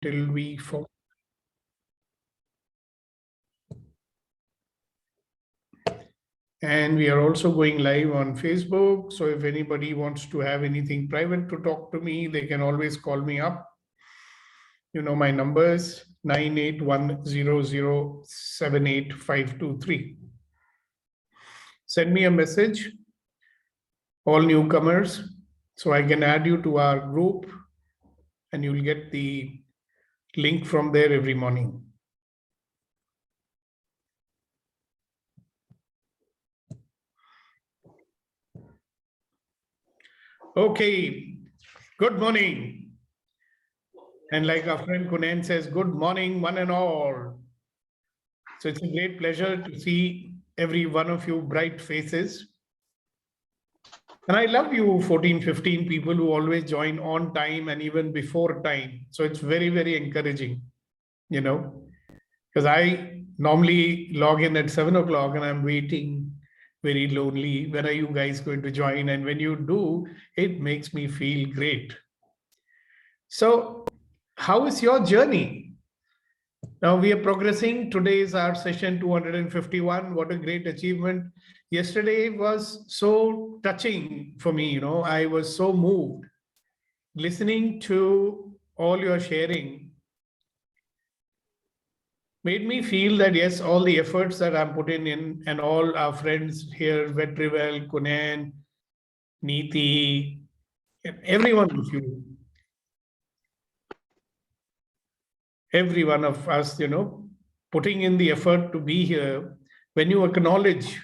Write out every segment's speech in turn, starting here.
till we form. And we are also going live on Facebook. So if anybody wants to have anything private to talk to me, they can always call me up. You know my numbers, 9810078523. Send me a message, all newcomers, so I can add you to our group and you'll get the link from there every morning. Okay, good morning. And like our friend Kunen says, good morning, one and all. So it's a great pleasure to see every one of you bright faces. And I love you 14, 15 people who always join on time and even before time. So it's very, very encouraging, you know, because I normally log in at 7 o'clock and I'm waiting very lonely. When are you guys going to join? And when you do, it makes me feel great. So how is your journey? Now we are progressing. Today is our session 251. What a great achievement. Yesterday was so touching for me. You know, I was so moved listening to all your sharing. Made me feel that yes, all the efforts that I'm putting in and all our friends here, Vetrivel, Kunen, Neeti, every one of you, every one of us, you know, putting in the effort to be here, when you acknowledge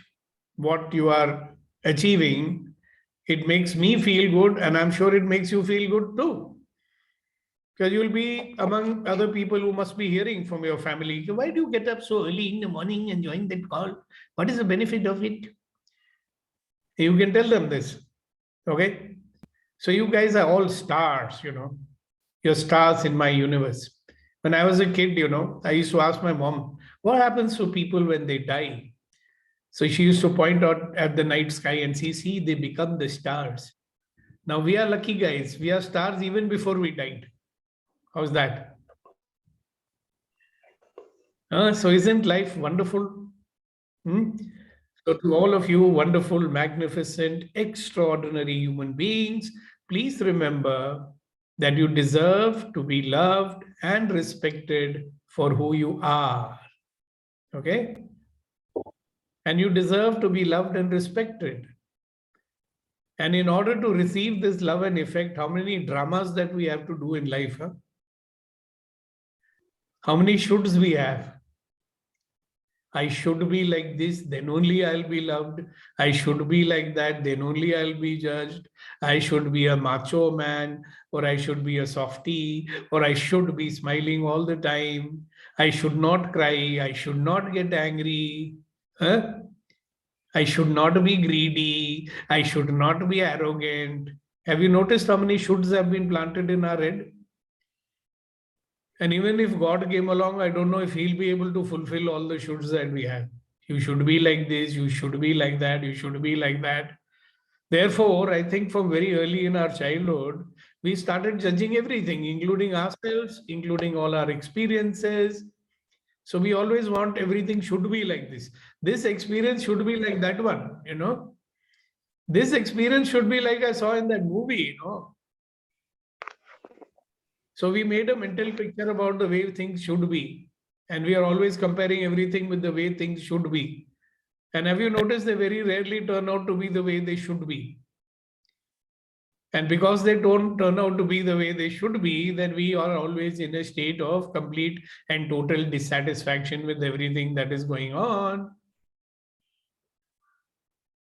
what you are achieving, it makes me feel good, and I'm sure it makes you feel good too. Because you'll be among other people who must be hearing from your family. Why do you get up so early in the morning and join that call? What is the benefit of it? You can tell them this. Okay? So you guys are all stars, you know. You're stars in my universe. When I was a kid, you know, I used to ask my mom, what happens to people when they die? So she used to point out at the night sky and see, they become the stars. Now we are lucky guys. We are stars even before we died. How's that? So isn't life wonderful? So to all of you wonderful, magnificent, extraordinary human beings, please remember that you deserve to be loved and respected for who you are. Okay? And you deserve to be loved and respected. And in order to receive this love and effect, how many dramas that we have to do in life? Huh? How many shoulds we have? I should be like this, then only I'll be loved. I should be like that, then only I'll be judged. I should be a macho man, or I should be a softie, or I should be smiling all the time. I should not cry. I should not get angry. Huh? I should not be greedy. I should not be arrogant. Have you noticed how many shoulds have been planted in our head? And even if God came along, I don't know if he'll be able to fulfill all the shoulds that we have. You should be like this, you should be like that, you should be like that. Therefore, I think from very early in our childhood, we started judging everything, including ourselves, including all our experiences. So we always want everything should be like this. This experience should be like that one, you know. This experience should be like I saw in that movie, you know. So we made a mental picture about the way things should be. And we are always comparing everything with the way things should be. And have you noticed they very rarely turn out to be the way they should be? And because they don't turn out to be the way they should be, then we are always in a state of complete and total dissatisfaction with everything that is going on.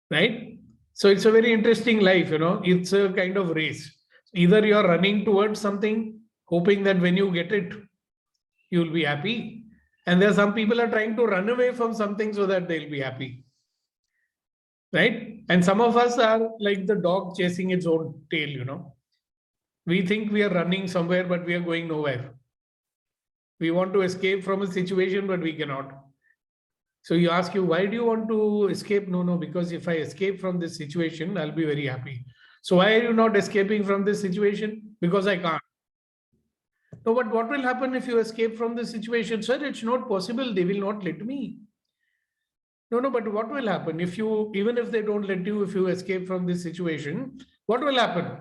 Right? So it's a very interesting life, you know, it's a kind of race. Either you're running towards something, hoping that when you get it, you'll be happy. And there are some people are trying to run away from something so that they'll be happy. Right? And some of us are like the dog chasing its own tail, you know. We think we are running somewhere, but we are going nowhere. We want to escape from a situation, but we cannot. So you ask you, why do you want to escape? No, because if I escape from this situation, I'll be very happy. So why are you not escaping from this situation? Because I can't. No, but what will happen if you escape from the situation? Sir, it's not possible. They will not let me. No, but what will happen if you, even if they don't let you, if you escape from this situation, what will happen?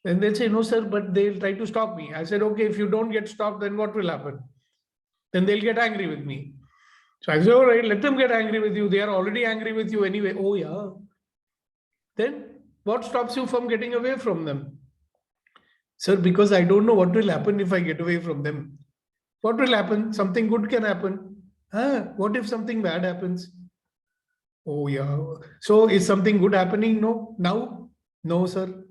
Then they'll say, no, sir, but they'll try to stop me. I said, okay, if you don't get stopped, then what will happen? Then they'll get angry with me. So I said, all right, let them get angry with you. They are already angry with you anyway. Oh, yeah. Then what stops you from getting away from them? Sir, because I don't know what will happen if I get away from them. What will happen? Something good can happen. What if something bad happens? Oh, yeah. So is something good happening? No, now? No, sir.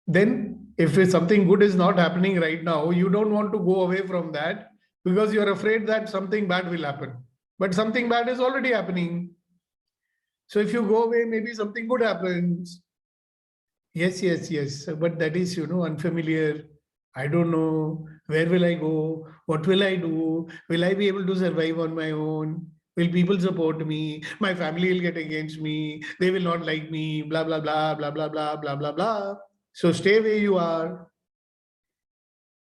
Then if something good is not happening right now, you don't want to go away from that because you're afraid that something bad will happen. But something bad is already happening. So if you go away, maybe something good happens. Yes. But that is, unfamiliar. I don't know. Where will I go? What will I do? Will I be able to survive on my own? Will people support me? My family will get against me. They will not like me. Blah, blah, blah, blah, blah, blah, blah, blah, blah. So stay where you are.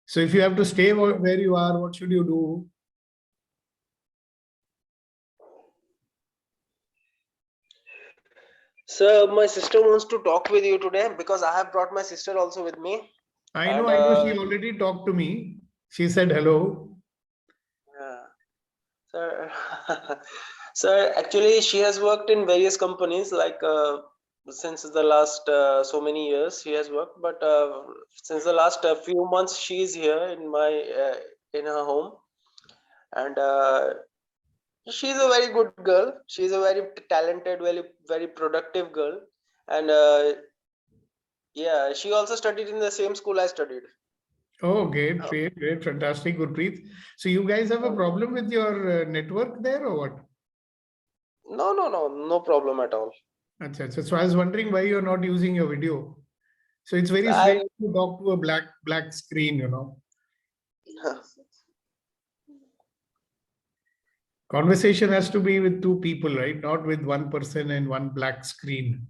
So if you have to stay where you are, what should you do? Sir, my sister wants to talk with you today because I have brought my sister also with me. I know. She already talked to me. She said hello. Yeah. Sir, sir, actually, she has worked in various companies like since the last so many years she has worked, but since the last few months she is here in my in her home, and she's a very good girl. She's a very talented, very productive girl, and yeah, she also studied in the same school I studied. Oh, great, fantastic, Gurpreet. So you guys have a problem with your network there or what? No problem at all. Achha. So I was wondering why you're not using your video. So it's very strange to talk to a black screen, Conversation has to be with two people, right? Not with one person and one black screen.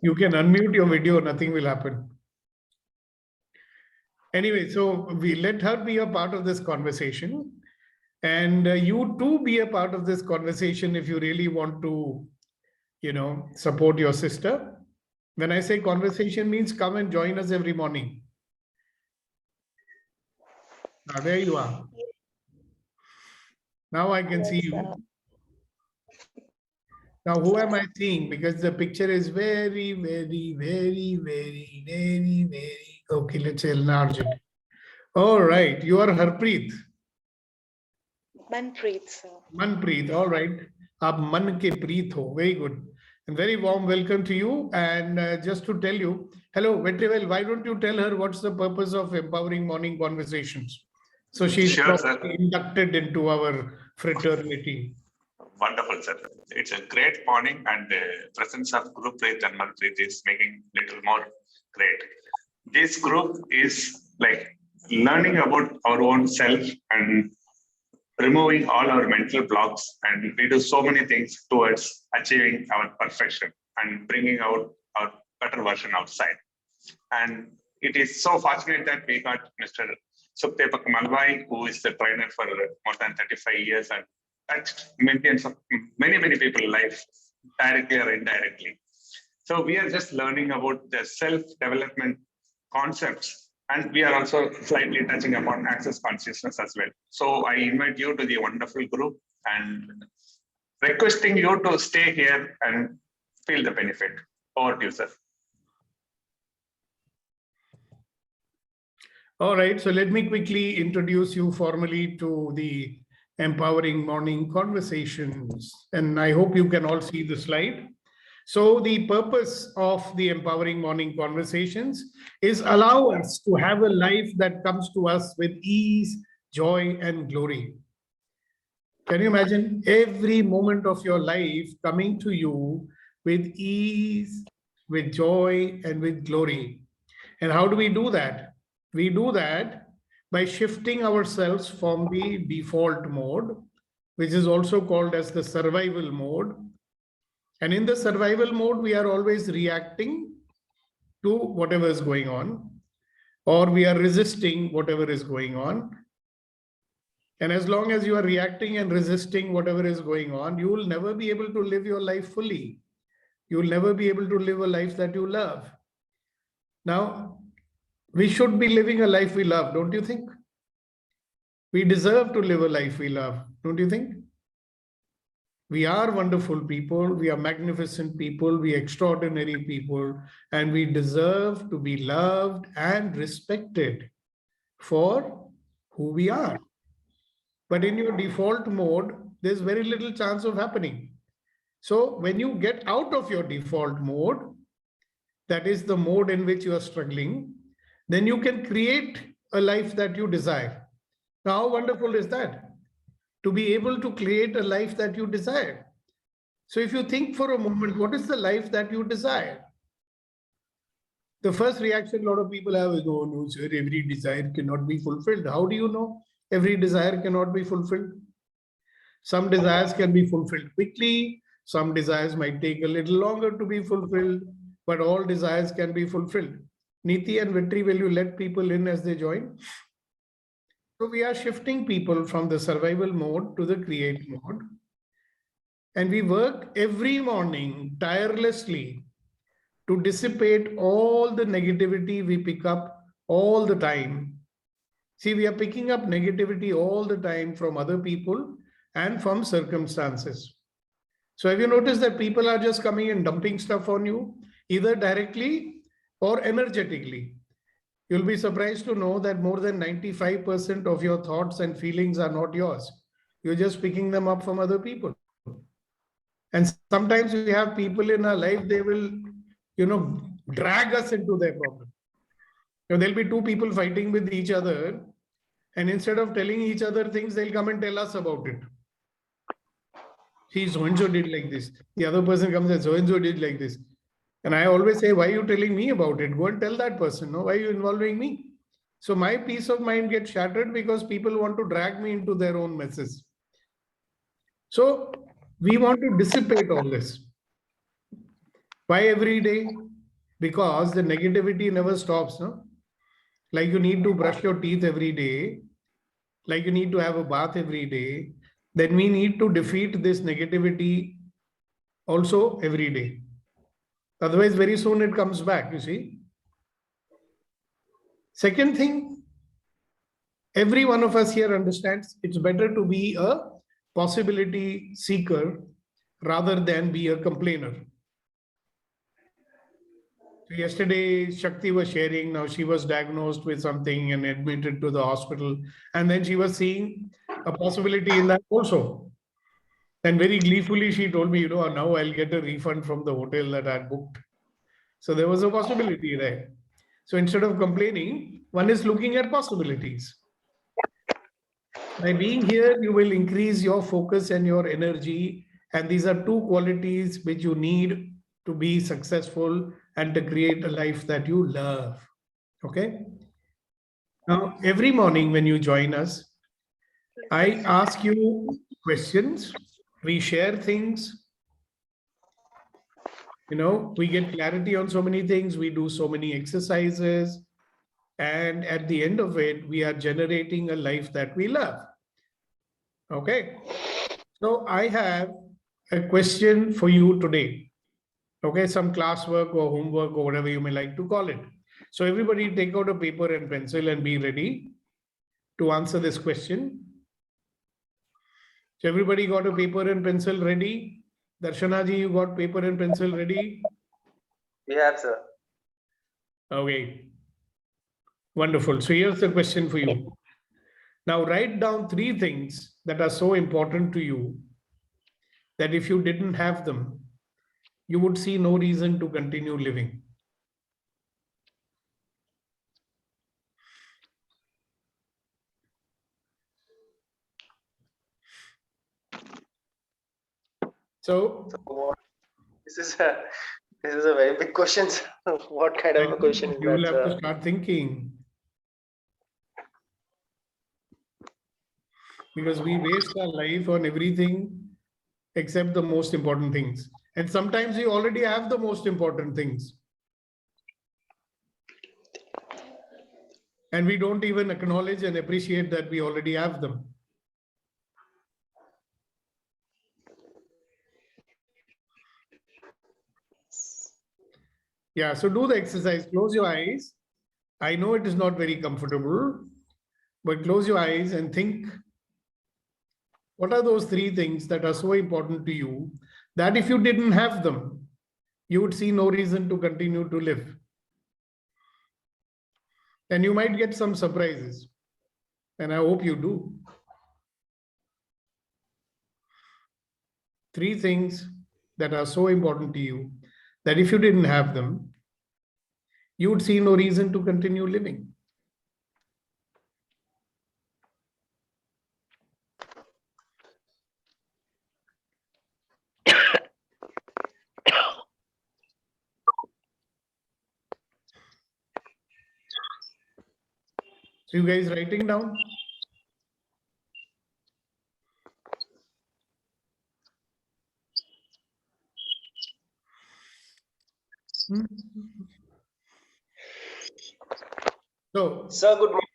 You can unmute your video, nothing will happen. Anyway, so we let her be a part of this conversation. And you too be a part of this conversation if you really want to, support your sister. When I say conversation means come and join us every morning. Now, there you are. Now I can see you. Now, who am I seeing? Because the picture is very, okay, let's enlarge it. All right, you are Harpreet. Manpreet, sir. Manpreet, all right. Aap man ke preet ho. Very good. And very warm welcome to you. And just to tell you, hello, Vetrivel, why don't you tell her what's the purpose of Empowering Morning Conversations? So she's inducted into our fraternity. Wonderful, sir. It's a great morning, and the presence of Gurpreet and Manpreet is making little more great. This group is like learning about our own self and removing all our mental blocks, and we do so many things towards achieving our perfection and bringing out our better version outside. And it is so fortunate that we got Mr. Sukhdeepak Malwai, who is the trainer for more than 35 years and touched millions of many people life directly or indirectly. So we are just learning about the self-development concepts, and we are also slightly touching upon access consciousness as well. So I invite you to the wonderful group and requesting you to stay here and feel the benefit. Over to you, sir. All right, so let me quickly introduce you formally to the Empowering Morning Conversations. And I hope you can all see the slide. So the purpose of the Empowering Morning Conversations is allow us to have a life that comes to us with ease, joy, and glory. Can you imagine every moment of your life coming to you with ease, with joy, and with glory? And how do we do that? We do that by shifting ourselves from the default mode, which is also called as the survival mode. And in the survival mode, we are always reacting to whatever is going on, or we are resisting whatever is going on. And as long as you are reacting and resisting whatever is going on, you will never be able to live your life fully. You will never be able to live a life that you love. Now, we should be living a life we love, don't you think? We deserve to live a life we love, don't you think? We are wonderful people, we are magnificent people, we are extraordinary people, and we deserve to be loved and respected for who we are. But in your default mode, there's very little chance of happening. So when you get out of your default mode, that is the mode in which you are struggling, then you can create a life that you desire. Now, how wonderful is that? To be able to create a life that you desire. So if you think for a moment, what is the life that you desire? The first reaction a lot of people have is, oh no, sir, every desire cannot be fulfilled. How do you know every desire cannot be fulfilled? Some desires can be fulfilled quickly. Some desires might take a little longer to be fulfilled, but all desires can be fulfilled. Niti and Vitri, will you let people in as they join? So we are shifting people from the survival mode to the create mode. And we work every morning tirelessly to dissipate all the negativity we pick up all the time. See, we are picking up negativity all the time from other people and from circumstances. So have you noticed that people are just coming and dumping stuff on you, either directly or energetically? You'll be surprised to know that more than 95% of your thoughts and feelings are not yours. You're just picking them up from other people. And sometimes we have people in our life, they will, drag us into their problem. There'll be two people fighting with each other, and instead of telling each other things, they'll come and tell us about it. See, so-and-so did like this. The other person comes and so-and-so did like this. And I always say, why are you telling me about it? Go and tell that person. No, why are you involving me? So my peace of mind gets shattered because people want to drag me into their own messes. So we want to dissipate all this. Why every day? Because the negativity never stops. No? Like you need to brush your teeth every day. Like you need to have a bath every day. Then we need to defeat this negativity also every day. Otherwise, very soon it comes back, you see. Second thing, every one of us here understands it's better to be a possibility seeker rather than be a complainer. So yesterday, Shakti was sharing, now she was diagnosed with something and admitted to the hospital. And then she was seeing a possibility in that also. And very gleefully, she told me, now I'll get a refund from the hotel that I had booked. So there was a possibility there. So instead of complaining, one is looking at possibilities. By being here, you will increase your focus and your energy. And these are two qualities which you need to be successful and to create a life that you love. Okay? Now, every morning when you join us, I ask you questions. We share things. We get clarity on so many things. We do so many exercises. And at the end of it, we are generating a life that we love. Okay. So I have a question for you today. Okay. Some classwork or homework or whatever you may like to call it. So everybody take out a paper and pencil and be ready to answer this question. So everybody got a paper and pencil ready? Darshana ji, you got paper and pencil ready? We have, sir. Okay. Wonderful. So here's the question for you. Now write down 3 things that are so important to you that if you didn't have them, you would see no reason to continue living. So this is a very big question. What kind of a question is you will that? have to start thinking. Because we waste our life on everything except the most important things. And sometimes we already have the most important things. And we don't even acknowledge and appreciate that we already have them. Yeah, so do the exercise. Close your eyes. I know it is not very comfortable, but close your eyes and think, what are those three things that are so important to you that if you didn't have them, you would see no reason to continue to live? And you might get some surprises. And I hope you do. Three things that are so important to you that if you didn't have them, you would see no reason to continue living. So you guys writing down? So, Sir, good morning.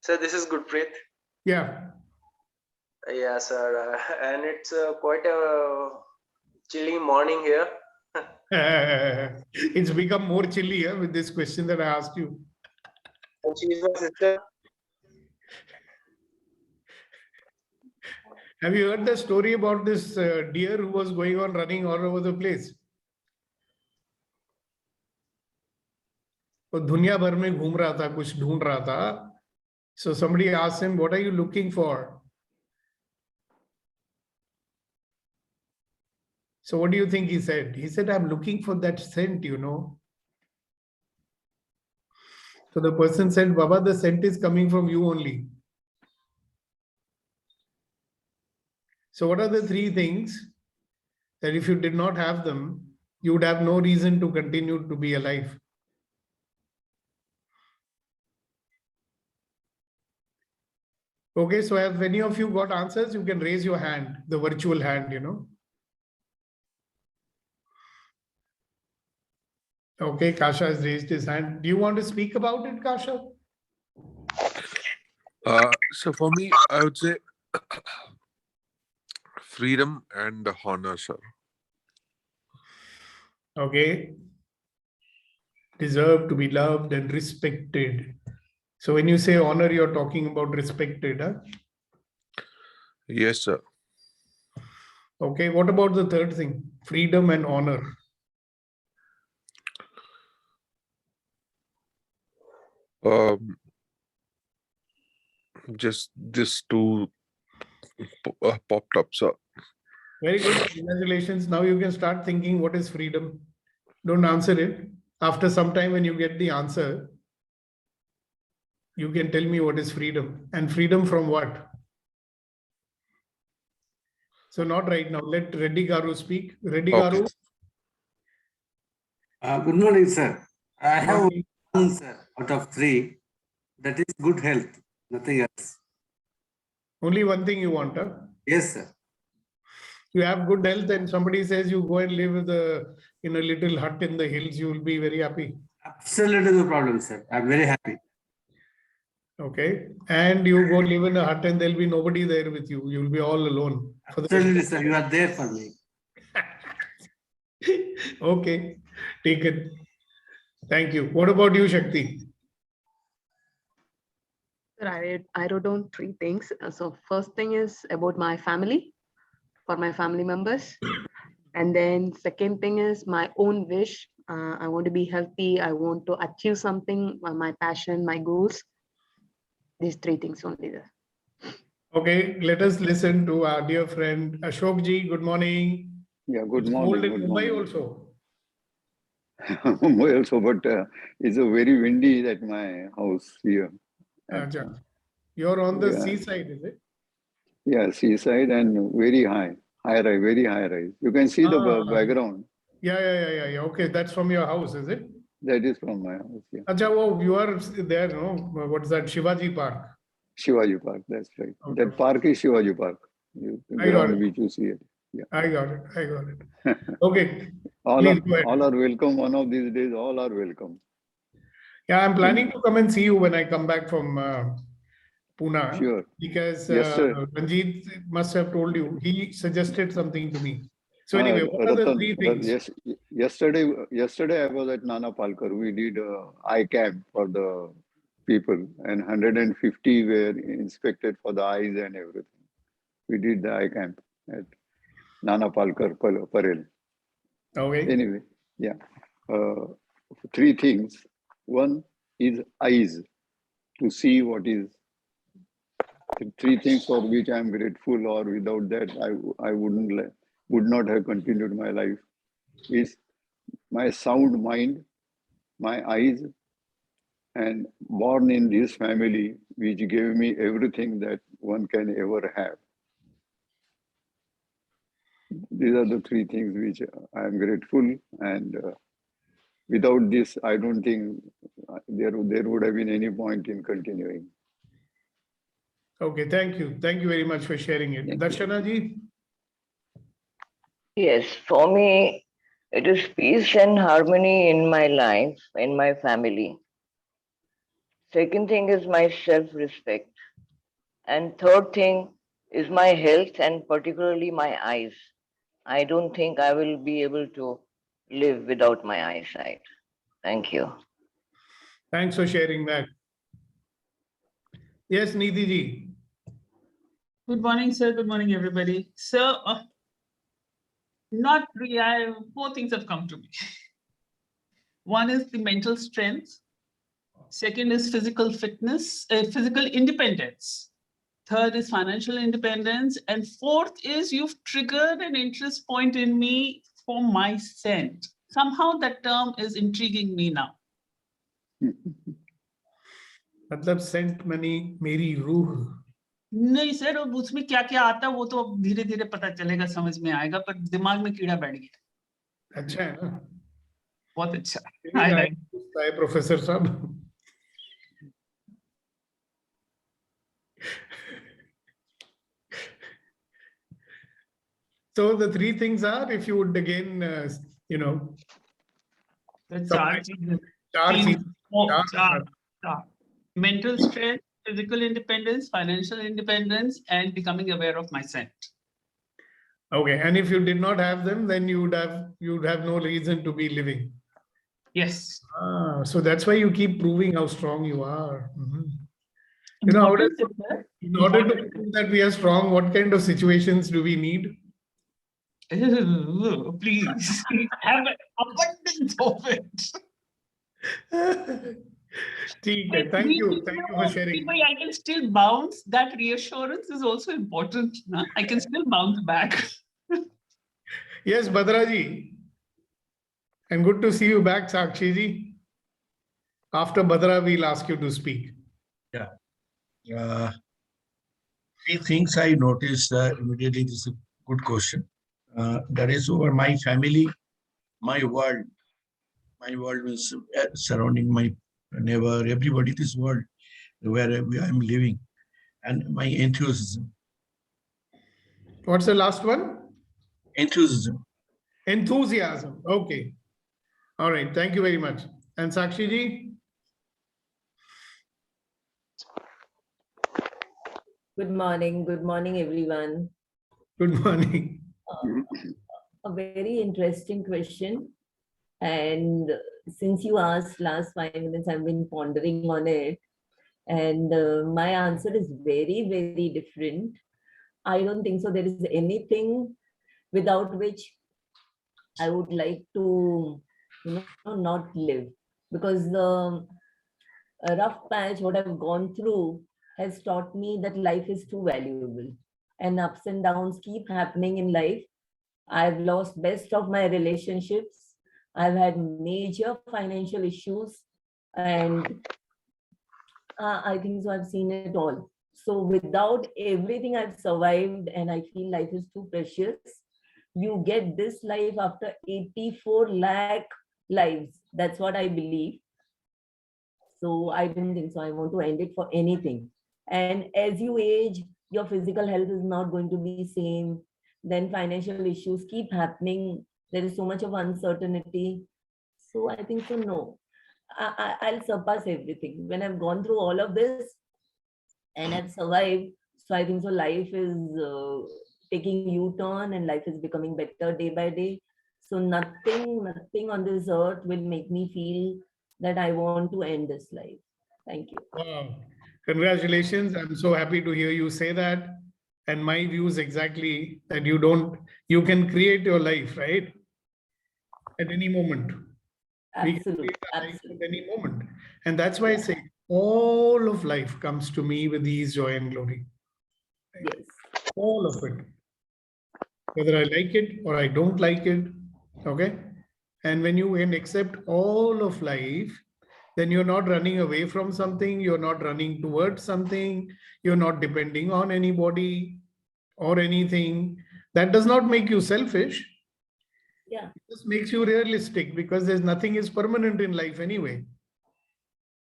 Sir, this is Gurpreet. yeah. Yeah, sir. And it's quite a chilly morning here. It's become more chilly with this question that I asked you. And she is my sister. Have you heard the story about this deer who was going on running all over the place? वो दुनिया भर में घूम रहा था, कुछ ढूंढ रहा था. So somebody asked him, what are you looking for? So what do you think he said? He said, I'm looking for that scent, you know. So the person said, Baba, the scent is coming from you only. So what are the three things that if you did not have them, you would have no reason to continue to be alive? Okay, so have any of you got answers? You can raise your hand, the virtual hand, you know. Okay, Kasha has raised his hand. Do you want to speak about it, Kasha? So for me, I would say freedom and honor, sir. Okay. Deserve to be loved and respected. So when you say honor, you're talking about respected, huh? Yes, sir. Okay, what about the third thing? Freedom and honor. Just this two popped up, sir. Very good. Congratulations. Now you can start thinking, what is freedom? Don't answer it. After some time, when you get the answer, you can tell me what is freedom. And freedom from what? So not right now. Let Reddy Garu speak. Reddy Okay. Garu. Good morning, sir. I have Morning. one answer out of three. That is good health, nothing else. Only one thing you want, huh? Yes, sir. You have good health and somebody says you go and live in a little hut in the hills, you will be very happy. Absolutely no problem, sir. I'm very happy. Okay. And you go live in a hut and there'll be nobody there with you. You'll be all alone. For the Absolutely, sir. You are there for me. Okay. Taken. Thank you. What about you, Shakti? Sir, I wrote down three things. So first thing is about my family, for my family members. And then second thing is my own wish. I want to be healthy. I want to achieve something, my passion, my goals. These three things only there. Okay, let us listen to our dear friend Ashok ji. Good morning. Yeah, good It's morning. cold in Good Mumbai morning. also. Mumbai also, but it's a very windy at my house here. Acha. You're on the Yeah. seaside, is it? Yeah, seaside and very high rise, very high rise. You can see the background. Yeah. Okay, that's from your house, is it? That is from my house. Yeah, Acha, oh, you are there, no? What is that? Shivaji Park. Shivaji Park. That's right. Okay. That park is Shivaji Park. The I got ground it. which you see it. I got it. Okay. All Please go ahead. are welcome. One of these days, all are welcome. Yeah, I'm planning to come and see you when I come back from Pune. Sure. Because Yes, sir. Ranjit must have told you, he suggested something to me. So anyway, what are the Ratan, three things? yes, yesterday I was at Nana Palkar. We did eye camp for the people, and 150 were inspected for the eyes and everything. We did the eye camp at Nana Palkar, Parel. Okay. Anyway, yeah. Three things. One is eyes, to see what is. The three things for which I am grateful, or without that I would not have continued my life, is my sound mind, my eyes, and born in this family which gave me everything that one can ever have. These are the three things which I am grateful, and without this, I don't think there would have been any point in continuing. Okay, thank you. Thank you very much for sharing it. Thank you. Darshana ji? Yes, for me, it is peace and harmony in my life, in my family. Second thing is my self-respect. And third thing is my health and particularly my eyes. I don't think I will be able to live without my eyesight. Thank you. Thanks for sharing that. Yes, Nidhi ji. Good morning, sir. Good morning, everybody. So, not really, four things have come to me. One is the mental strength. Second is physical fitness, physical independence. Third is financial independence. And fourth is you've triggered an interest point in me for my scent. Somehow that term is intriguing me now. मतलब Saint money मेरी रूह. नहीं sir, अब उसमें क्या क्या आता है वो तो अब धीरे धीरे पता चलेगा, समझ में आएगा, पर दिमाग में कीड़ा बैठ गया. अच्छा है ना? बहुत अच्छा. I like it, Professor साहब. So the three things are, if you would again, The summarize. चार Char चीजें. Mental strength, physical independence, financial independence, and becoming aware of my scent. Okay, and if you did not have them, then you would have no reason to be living. Yes. So that's why you keep proving how strong you are. You know, in order to prove that we are strong, what kind of situations do we need? Please have an abundance of it. Thank you for sharing. I can still bounce. That reassurance is also important. Na? I can still bounce back. Yes, Badraji. And good to see you back, Sakshi ji. After Badra, we'll ask you to speak. Yeah. Three things I noticed immediately. This is a good question. That is over my family, my world. My world is surrounding my neighbor, everybody, this world where I'm living, and my enthusiasm. What's the last one? Enthusiasm. Enthusiasm. Okay. All right. Thank you very much. And Sakshi ji? Good morning. Good morning, everyone. Good morning. A very interesting question. And since you asked last 5 minutes, I've been pondering on it. And my answer is very, very different. I don't think so there is anything without which I would like to, not live. Because the rough patch, what I've gone through, has taught me that life is too valuable. And ups and downs keep happening in life. I've lost best of my relationships. I've had major financial issues, and I think so I've seen it all. So without everything I've survived, and I feel life is too precious, you get this life after 84 lakh lives. That's what I believe. So I don't think so I want to end it for anything. And as you age, your physical health is not going to be same. Then financial issues keep happening. There is so much of uncertainty. So I think so, no. I'll surpass everything. When I've gone through all of this and I've survived, so I think so life is taking U-turn and life is becoming better day by day. So nothing on this earth will make me feel that I want to end this life. Thank you. Wow. Congratulations. I'm so happy to hear you say that. And my view is exactly that you can create your life, right? At any moment. We can Absolutely, create our life absolutely. at any moment. And that's why I say all of life comes to me with ease, joy, and glory. Yes. All of it. Whether I like it or I don't like it. Okay. And when you can accept all of life, then you're not running away from something, you're not running towards something, you're not depending on anybody or anything. That does not make you selfish. Yeah. It just makes you realistic because there's nothing is permanent in life anyway.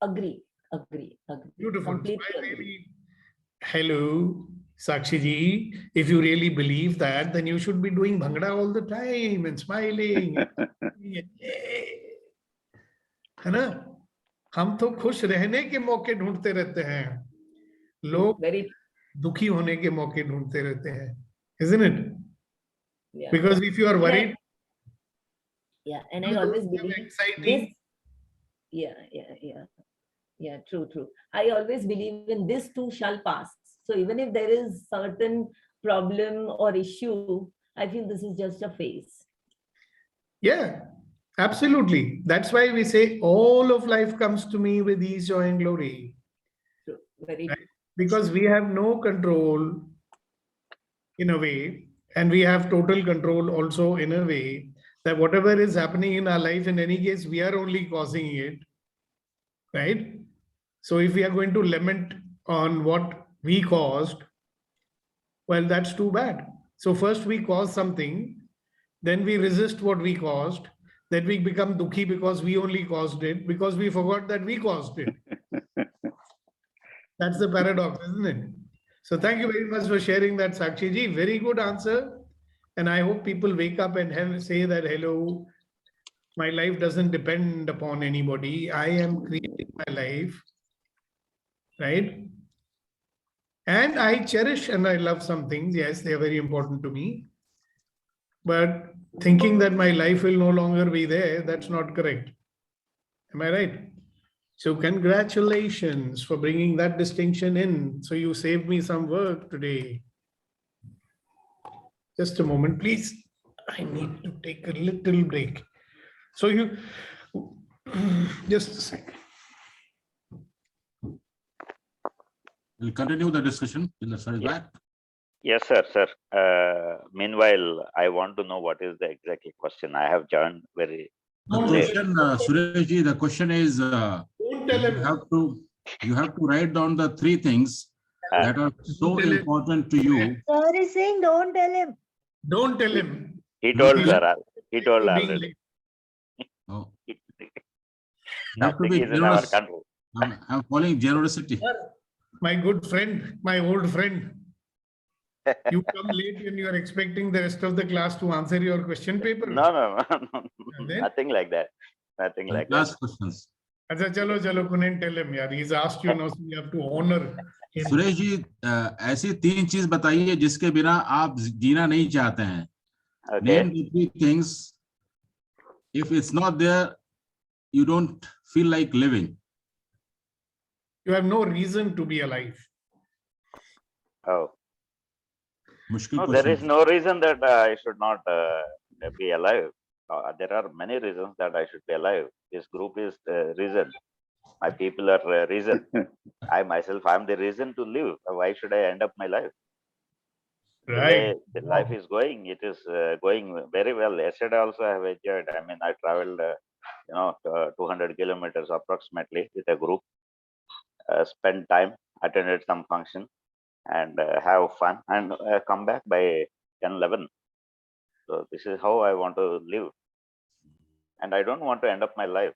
Agree. Beautiful. Completely So I agree. really, hello, Sakshi ji. If you really believe that, then you should be doing bhangra all the time and smiling. है ना? हम तो खुश रहने के मौके ढूंढते रहते हैं. लोग Very दुखी होने के मौके ढूंढते रहते हैं. Isn't it? yeah. Because if you are And I- worried, Yeah, and I you always don't have believe anxiety. this. Yeah, true. I always believe in this too shall pass. So even if there is certain problem or issue, I feel this is just a phase. Yeah, absolutely. That's why we say all of life comes to me with ease, joy, and glory. True. Very Right? Because we have no control in a way, and we have total control also in a way that whatever is happening in our life, in any case, we are only causing it. Right? So if we are going to lament on what we caused, well, that's too bad. So first we cause something, then we resist what we caused, then we become dukhi because we only caused it, because we forgot that we caused it. That's the paradox, isn't it? So thank you very much for sharing that, Sakshi ji. Very good answer. And I hope people wake up and say that, hello, my life doesn't depend upon anybody. I am creating my life, right? And I cherish and I love some things. Yes, they are very important to me. But thinking that my life will no longer be there, that's not correct. Am I right? So congratulations for bringing that distinction in. So you saved me some work today. Just a moment, please. I need to take a little break. So you, just a second. We'll continue the discussion till the sir is back. Yes, sir. Meanwhile, I want to know what is the exact question. I have joined very The question, Suresh ji, the question is, Don't tell him. you have to write down the three things that are so tell him. important to you. Sir is saying don't tell him. Don't tell him. He told, He- sir. He told for being already. late. Oh, you have to Nothing be is in our generous. control. I'm following generosity. My good friend, my old friend. You come late and you are expecting the rest of the class to answer your question paper. No. And then? Nothing like that. Nothing like that. Last questions. Acha, chalo, Kunen, tell him, yaar. He's asked you now, so you have to honor him. Suresh ji, ऐसी तीन चीज बताइए जिसके बिना आप जीना नहीं चाहते हैं. Okay. Name the three things. If it's not there, you don't feel like living. You have no reason to be alive. Oh. मुश्किल No, there question. is no reason that I should not be alive. There are many reasons that I should be alive. This group is the reason. My people are the reason. I myself, I'm the reason to live. Why should I end up my life? The way the life is going, it is going very well. Yesterday also I have enjoyed. I mean, I traveled, 200 kilometers approximately with a group. Spent time, attended some function, and have fun, and come back by 10, 11. So this is how I want to live. And I don't want to end up my life.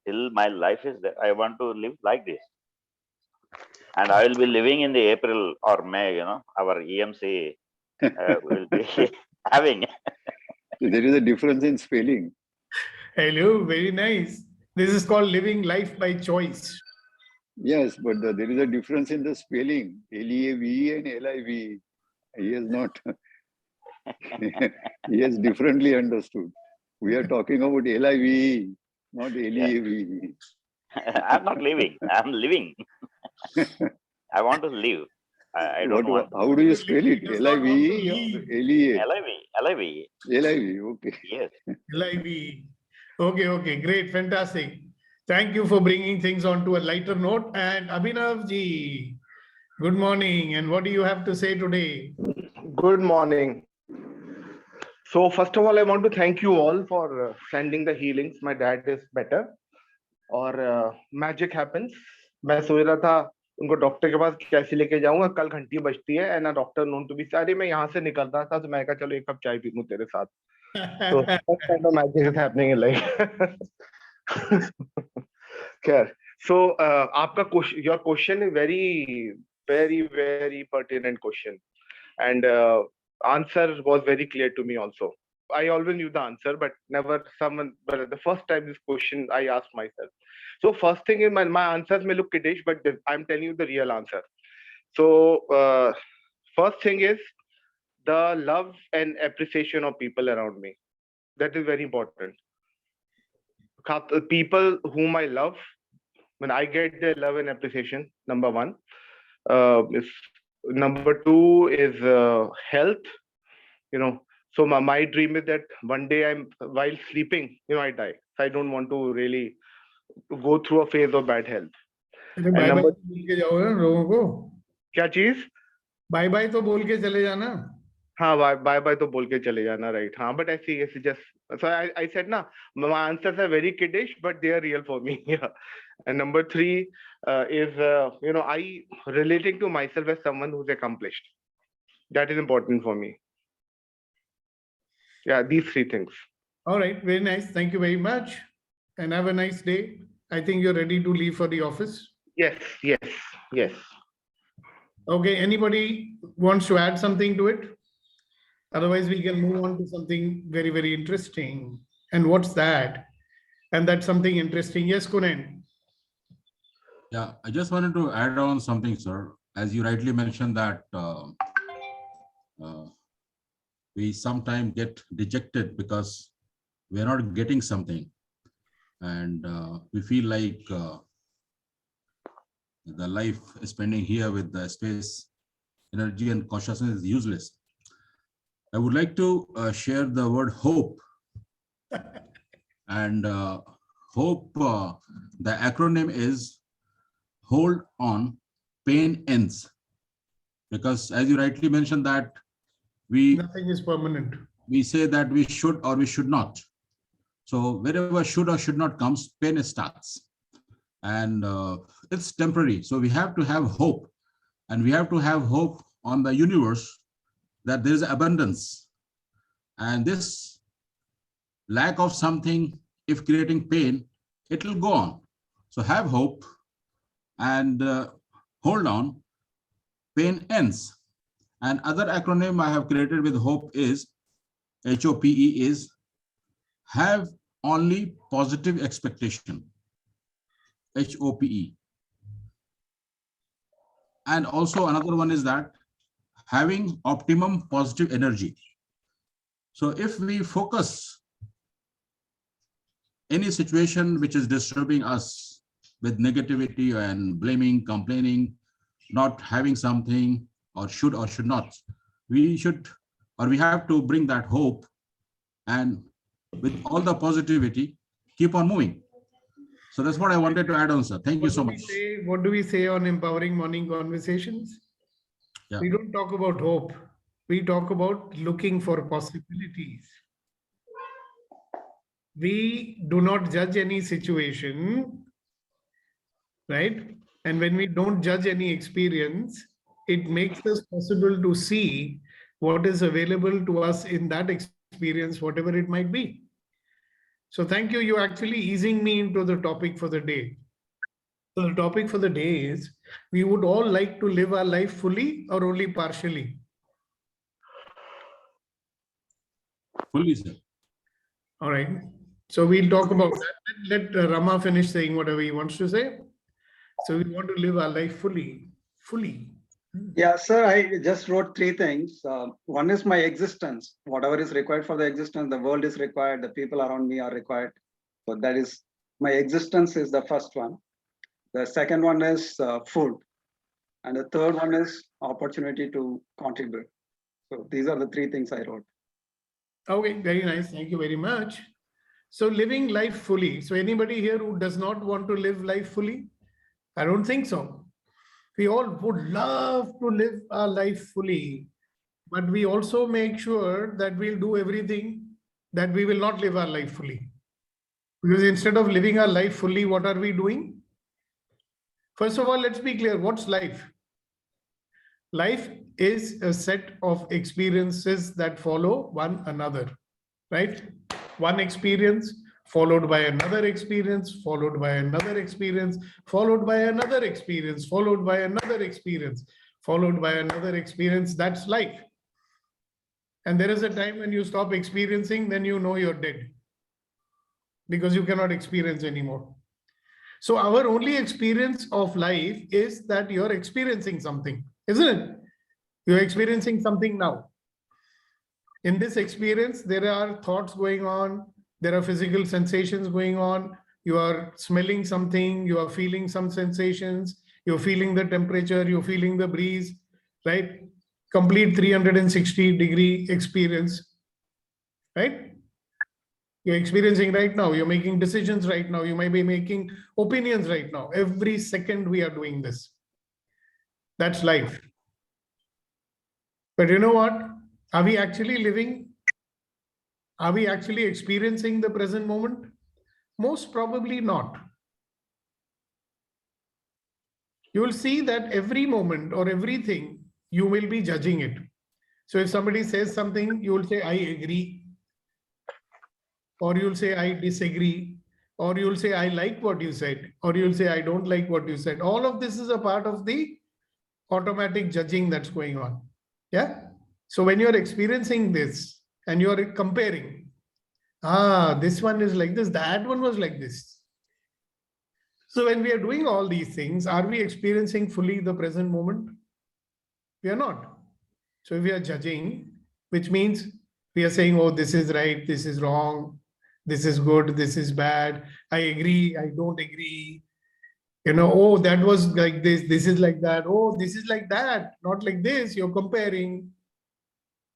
Till my life is there, I want to live like this. And I will be living in the April or May, our EMC will be having. There is a difference in spelling. Hello, very nice. This is called living life by choice. Yes, but there is a difference in the spelling. L-E-A-V-E and L-I-V-E. He has not, he has differently understood. We are talking about L-I-V-E, not L-E-A-V-E. I'm not living. I'm living. I want to live. I don't want. How do you spell it? Does not want to L-I-V-E or leave. L-E-A? LIV. L-I-V, okay. Yes. LIV. Okay, great, fantastic. Thank you for bringing things on to a lighter note. And Abhinav ji, good morning. And what do you have to say today? Good morning. So first of all, I want to thank you all for sending the healings. My dad is better. और magic happens. मैं सोच रहा था उनको doctor के पास कैसे लेके जाऊंगा, कल घंटी बजती है and doctor known to be सारी मैं यहाँ से निकल रहा था तो मैं कहा चलो एक कप चाय पी लूं तेरे साथ. So what kind of magic is happening in life? Care. So आपका question, your question is very pertinent question, and answer was very clear to me also. I always knew the answer, but never someone. But the first time this question I asked myself. So first thing is my answers may look kiddish, but I'm telling you the real answer. So first thing is the love and appreciation of people around me. That is very important. People whom I love, when I get their love and appreciation, number one. Number two is health. You know, so my dream is that one day while sleeping, I die. So I don't want to really go through a phase of bad health. अरे bye bye तो बोल के जाओ ना लोगों को. क्या चीज? बाय बाय तो बोल के चले जाना. हाँ, बाय बाय तो बोल के चले जाना, right? हाँ, but ऐसे just so I said ना, my answers are very kiddish, but they are real for me. Yeah. And number three is I relating to myself as someone who's accomplished. That is important for me. Yeah, these three things. All right, very nice. Thank you very much, and have a nice day. I think you're ready to leave for the office. Yes. Okay, anybody wants to add something to it? Otherwise, we can move on to something very, very interesting. And what's that? And that's something interesting. Yes, Kunen. Yeah, I just wanted to add on something, sir. As you rightly mentioned that we sometimes get dejected because we're not getting something. And we feel like the life spending here with the space, energy and consciousness is useless. I would like to share the word hope. And hope, the acronym is hold on, pain ends. Because as you rightly mentioned that nothing is permanent. We say that we should or we should not. So wherever should or should not comes, pain starts. And it's temporary. So we have to have hope. And we have to have hope on the universe that there is abundance. And this lack of something, if creating pain, it will go on. So have hope and hold on, pain ends. And other acronym I have created with hope is, HOPE is, have only positive expectation, HOPE. And also another one is that having optimum positive energy. So if we focus any situation which is disturbing us with negativity and blaming, complaining, not having something or should not, we should or we have to bring that hope and with all the positivity, keep on moving. So that's what I wanted to add on, sir. Thank you so much. What do we say on Empowering Morning Conversations? Yeah. We don't talk about hope. We talk about looking for possibilities. We do not judge any situation, right? And when we don't judge any experience, it makes us possible to see what is available to us in that experience, whatever it might be. So thank you. You're actually easing me into the topic for the day. So the topic for the day is, we would all like to live our life fully or only partially? Fully, sir. All right. So we'll talk about that. Let Rama finish saying whatever he wants to say. So we want to live our life fully. Yeah, sir, I just wrote three things. One is my existence. Whatever is required for the existence, the world is required, the people around me are required. So that is, my existence is the first one. The second one is food. And the third one is opportunity to contribute. So these are the three things I wrote. Okay, very nice. Thank you very much. So living life fully. So anybody here who does not want to live life fully? I don't think so. We all would love to live our life fully, but we also make sure that we'll do everything that we will not live our life fully. Because instead of living our life fully, what are we doing? First of all, let's be clear. What's life? Life is a set of experiences that follow one another, right? One experience followed by another experience, followed by another experience, followed by another experience, followed by another experience, followed by another experience. That's life. And there is a time when you stop experiencing, then you know you're dead because you cannot experience anymore. So our only experience of life is that you're experiencing something, isn't it? You're experiencing something now. In this experience, there are thoughts going on. There are physical sensations going on. You are smelling something. You are feeling some sensations. You're feeling the temperature. You're feeling the breeze, right? Complete 360-degree experience, right? You're experiencing right now. You're making decisions right now. You might be making opinions right now. Every second we are doing this. That's life. But you know what? Are we actually living? Are we actually experiencing the present moment? Most probably not. You will see that every moment or everything, you will be judging it. So if somebody says something, you will say, I agree. Or you'll say, I disagree. Or you'll say, I like what you said. Or you'll say, I don't like what you said. All of this is a part of the automatic judging that's going on. Yeah. So when you're experiencing this and you're comparing, this one is like this, that one was like this. So when we are doing all these things, are we experiencing fully the present moment? We are not. So if we are judging, which means we are saying, oh, this is right, this is wrong, this is good, this is bad, I agree, I don't agree. You know, oh, that was like this is like that, oh, this is like that, not like this, you're comparing.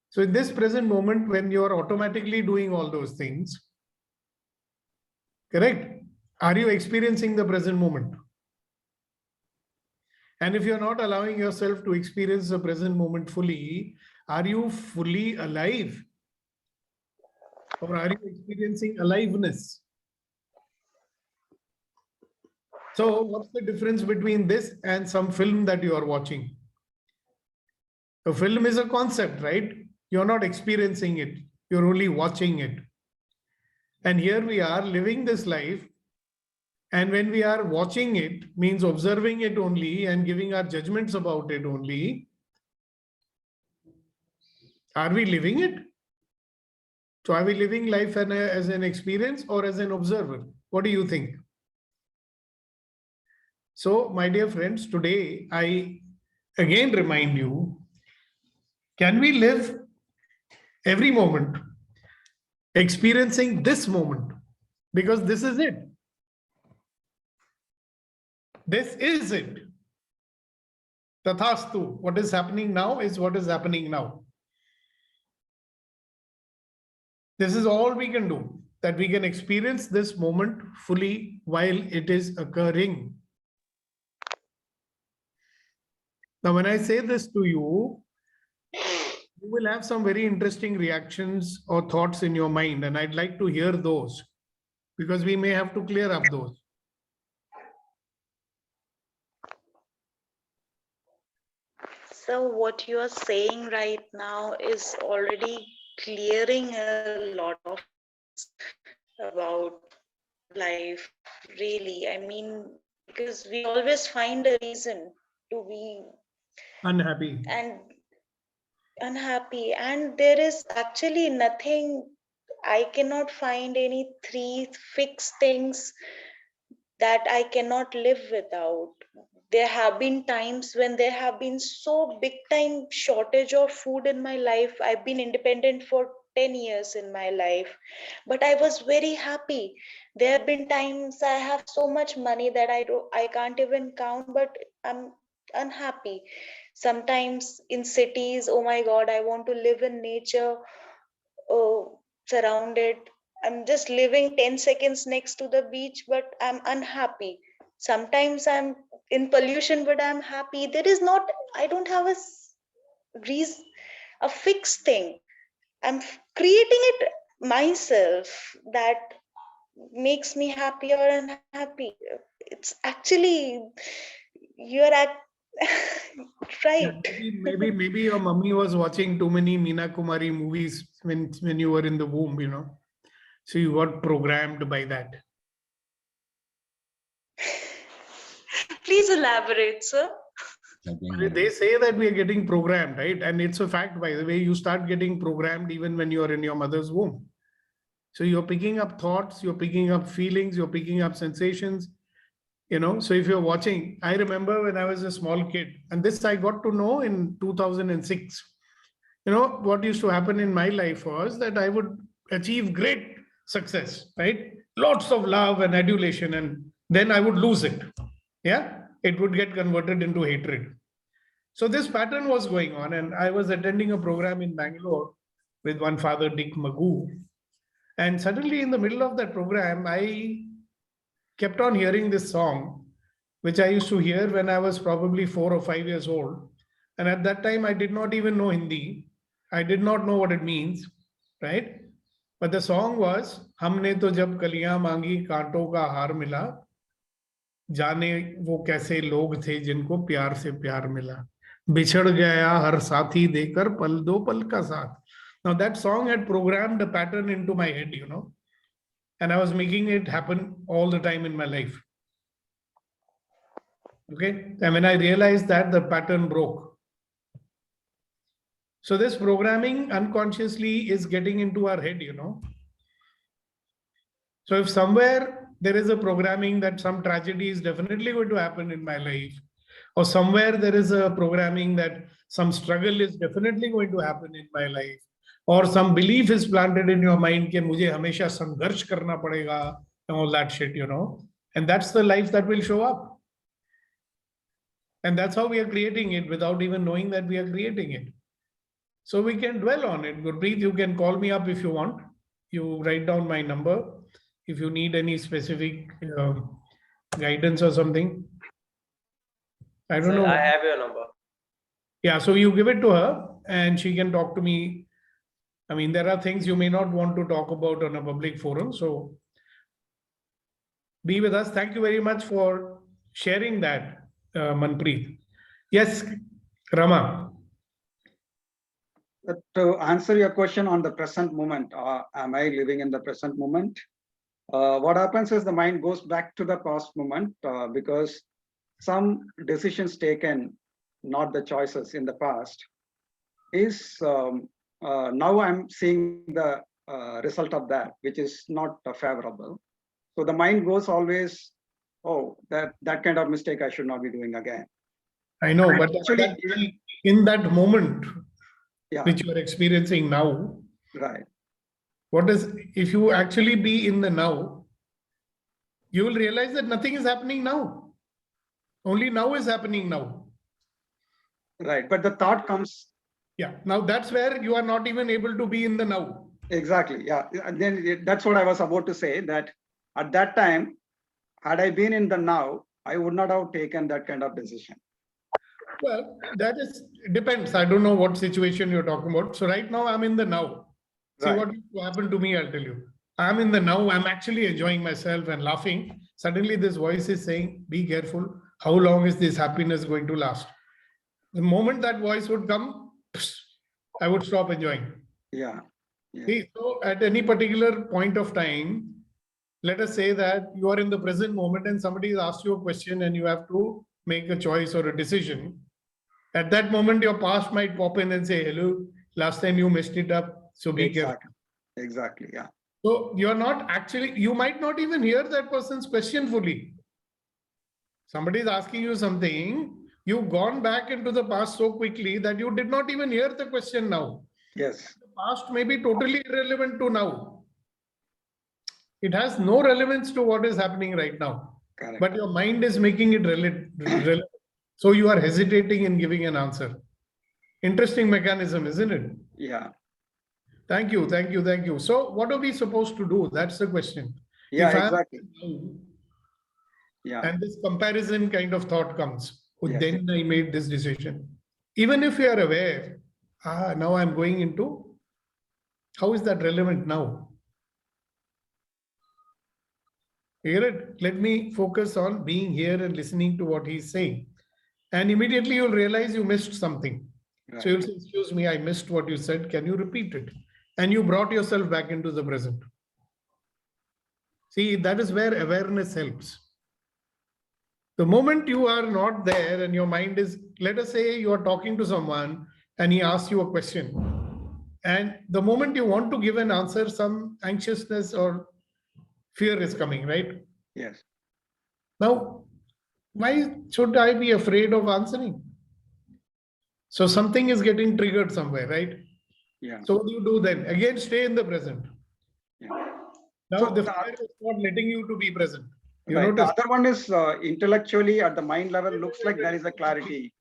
So in this present moment, when you're automatically doing all those things, correct? Are you experiencing the present moment? And if you're not allowing yourself to experience the present moment fully, are you fully alive? Or are you experiencing aliveness? So what's the difference between this and some film that you are watching? A film is a concept, right? You're not experiencing it. You're only watching it. And here we are living this life. And when we are watching it, means observing it only and giving our judgments about it only. Are we living it? So are we living life as an experience or as an observer? What do you think? So, my dear friends, today I again remind you, can we live every moment experiencing this moment? Because this is it. This is it. Tathastu. What is happening now is what is happening now. This is all we can do, that we can experience this moment fully while it is occurring. Now, when I say this to you, you will have some very interesting reactions or thoughts in your mind, and I'd like to hear those because we may have to clear up those. So what you are saying right now is already clearing a lot of about life, really. I mean, because we always find a reason to be Unhappy. and unhappy, and there is actually nothing I cannot find any 3 fixed things that I cannot live without. There have been times when there have been so big time shortage of food in my life. I've been independent for 10 years in my life, but I was very happy. There have been times I have so much money that I can't even count, but I'm unhappy. Sometimes in cities, oh my God, I want to live in nature, surrounded. I'm just living 10 seconds next to the beach, but I'm unhappy. Sometimes I'm in pollution, but I'm happy. There is not, I don't have a reason, a fixed thing. I'm creating it myself that makes me happy or unhappy. It's actually, you're at right. Maybe your mummy was watching too many Meena Kumari movies when you were in the womb, you know. So you got programmed by that. Please elaborate, sir. They say that we are getting programmed, right? And it's a fact, by the way, you start getting programmed even when you are in your mother's womb. So you're picking up thoughts, you're picking up feelings, you're picking up sensations, you know. So if you're watching, I remember when I was a small kid, and this I got to know in 2006. You know, what used to happen in my life was that I would achieve great success, right? Lots of love and adulation, and then I would lose it. Yeah, it would get converted into hatred. So this pattern was going on, and I was attending a program in Bangalore with one Father Dick Magoo. And suddenly in the middle of that program, I kept on hearing this song, which I used to hear when I was probably 4 or 5 years old. And at that time, I did not even know Hindi. I did not know what it means, right? But the song was, Humne to jab kaliyan maangi, kaanton ka haar mila, जाने वो कैसे लोग थे जिनको प्यार से प्यार मिला, बिछड़ गया हर साथी देकर पल दो पल का साथ. Now that song had programmed a pattern into my head, you know, and I was making it happen all the time in my life. Okay, and when I realized that, the pattern broke. So this programming unconsciously is getting into our head, you know. So if somewhere there is a programming that some tragedy is definitely going to happen in my life, or somewhere there is a programming that some struggle is definitely going to happen in my life, or some belief is planted in your mind कि मुझे हमेशा संघर्ष करना पड़ेगा, and all that shit, you know, and that's the life that will show up. And that's how we are creating it without even knowing that we are creating it. So we can dwell on it. Gurpreet, you can call me up if you want. You write down my number if you need any specific guidance or something. I don't know. I have your number. Yeah, so you give it to her and she can talk to me. I mean, there are things you may not want to talk about on a public forum. So be with us. Thank you very much for sharing that, Manpreet. Yes, Rama. To answer your question on the present moment, am I living in the present moment? What happens is the mind goes back to the past moment because some decisions taken, not the choices in the past, is now I'm seeing the result of that, which is not favorable. So the mind goes always, oh, that kind of mistake I should not be doing again. I know, And but actually, in that moment, yeah, which you are experiencing now, right. What is, if you actually be in the now, you will realize that nothing is happening now. Only now is happening now. Right, but the thought comes. Yeah, now that's where you are not even able to be in the now. Exactly, yeah. And then that's what I was about to say, that at that time, had I been in the now, I would not have taken that kind of decision. Well, that is, depends. I don't know what situation you're talking about. So right now I'm in the now. See Right. what happened to me, I'll tell you. I'm in the now, I'm actually enjoying myself and laughing. Suddenly this voice is saying, be careful. How long is this happiness going to last? The moment that voice would come, I would stop enjoying. Yeah. See, so at any particular point of time, let us say that you are in the present moment and somebody has asked you a question and you have to make a choice or a decision. At that moment, your past might pop in and say, hello, last time you messed it up, so be careful. Exactly. Yeah. So you're not actually, you might not even hear that person's question fully. Somebody is asking you something, you've gone back into the past so quickly that you did not even hear the question now. Yes. The past may be totally irrelevant to now. It has no relevance to what is happening right now. Correct. But your mind is making it relevant. So you are hesitating in giving an answer. Interesting mechanism, isn't it? Yeah. Thank you, thank you, thank you. So what are we supposed to do? That's the question. Yeah, If I'm- exactly. Yeah. And this comparison kind of thought comes. Oh, Yes. then I made this decision. Even if you are aware, now I'm going into, how is that relevant now? Hear it? Let me focus on being here and listening to what he's saying. And immediately you'll realize you missed something. So you'll say, excuse me, I missed what you said. Can you repeat it? And you brought yourself back into the present. See, that is where awareness helps. The moment you are not there and your mind is, let us say you are talking to someone and he asks you a question. And the moment you want to give an answer, some anxiousness or fear is coming, right? Yes. Now, why should I be afraid of answering? So something is getting triggered somewhere, right? Yeah. So what do you do then? Again, stay in the present. Yeah. Now So the fear is not letting you to be present. You Right. The notice? other one is intellectually at the mind level, looks like there is a clarity.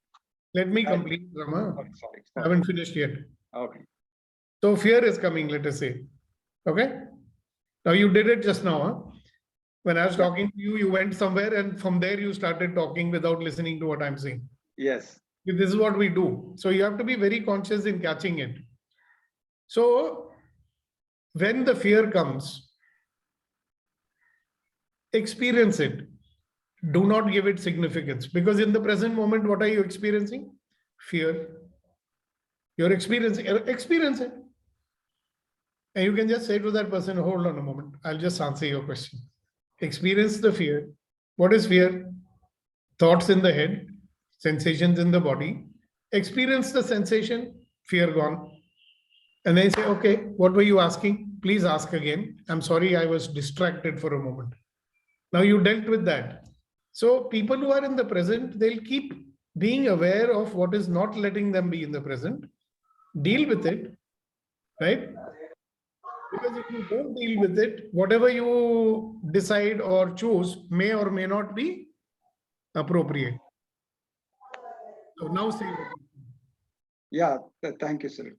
Let me complete, Rama. Oh, sorry. I haven't finished yet. Okay. So fear is coming, let us say. Okay. Now you did it just now. Huh? When I was talking to you, you went somewhere and from there you started talking without listening to what I'm saying. Yes. This is what we do. So you have to be very conscious in catching it. So when the fear comes, experience it. Do not give it significance, because in the present moment, what are you experiencing? Fear. You're experiencing it. And you can just say to that person, hold on a moment, I'll just answer your question. Experience the fear. What is fear? Thoughts in the head, sensations in the body. Experience the sensation, fear gone. And then say, okay, what were you asking? Please ask again. I'm sorry, I was distracted for a moment. Now you dealt with that. So people who are in the present, they'll keep being aware of what is not letting them be in the present. Deal with it, right? Because if you don't deal with it, whatever you decide or choose may or may not be appropriate. So now say. Yeah, thank you, sir.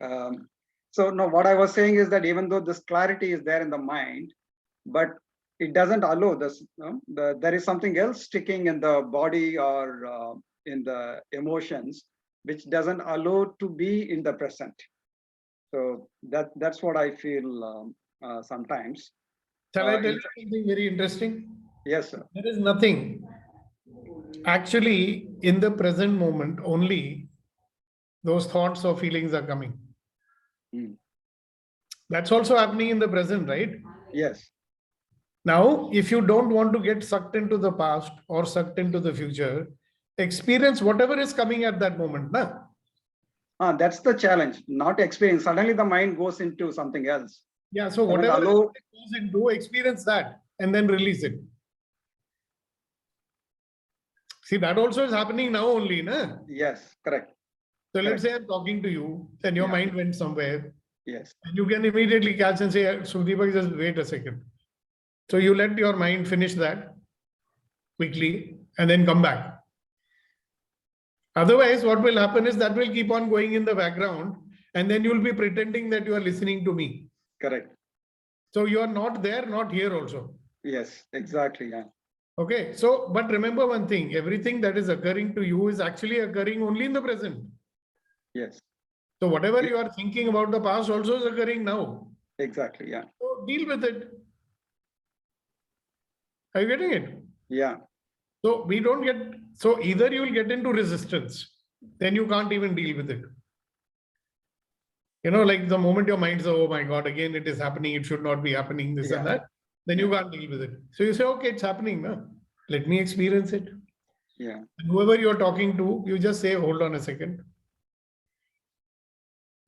So now what I was saying is that even though this clarity is there in the mind, but it doesn't allow this, there is something else sticking in the body or in the emotions, which doesn't allow to be in the present. So that's what I feel sometimes. Shall I tell you something very interesting? Yes, sir. There is nothing. Actually, in the present moment, only those thoughts or feelings are coming. That's also happening in the present, right? Yes. Now, if you don't want to get sucked into the past or sucked into the future, experience whatever is coming at that moment. Na? That's the challenge, not experience. Suddenly the mind goes into something else. Yeah, so whatever it goes into, experience that and then release it. See, that also is happening now only, na? Yes, correct. So let's say I'm talking to you and your mind went somewhere. Yes. And you can immediately catch and say, Sudeepak, just wait a second. So you let your mind finish that quickly and then come back. Otherwise, what will happen is that will keep on going in the background and then you'll be pretending that you are listening to me. Correct. So you are not there, not here also. Yes, exactly. Yeah. Okay. So, but remember one thing, everything that is occurring to you is actually occurring only in the present. Yes. So whatever you are thinking about the past also is occurring now. Exactly. Yeah. So deal with it. Are you getting it? Yeah. So we don't get, so either you will get into resistance, then you can't even deal with it. You know, like the moment your mind says, oh my God, again, it is happening. It should not be happening, this and that. Then you can't deal with it. So you say, okay, it's happening now. Let me experience it. Yeah. And whoever you're talking to, you just say, hold on a second.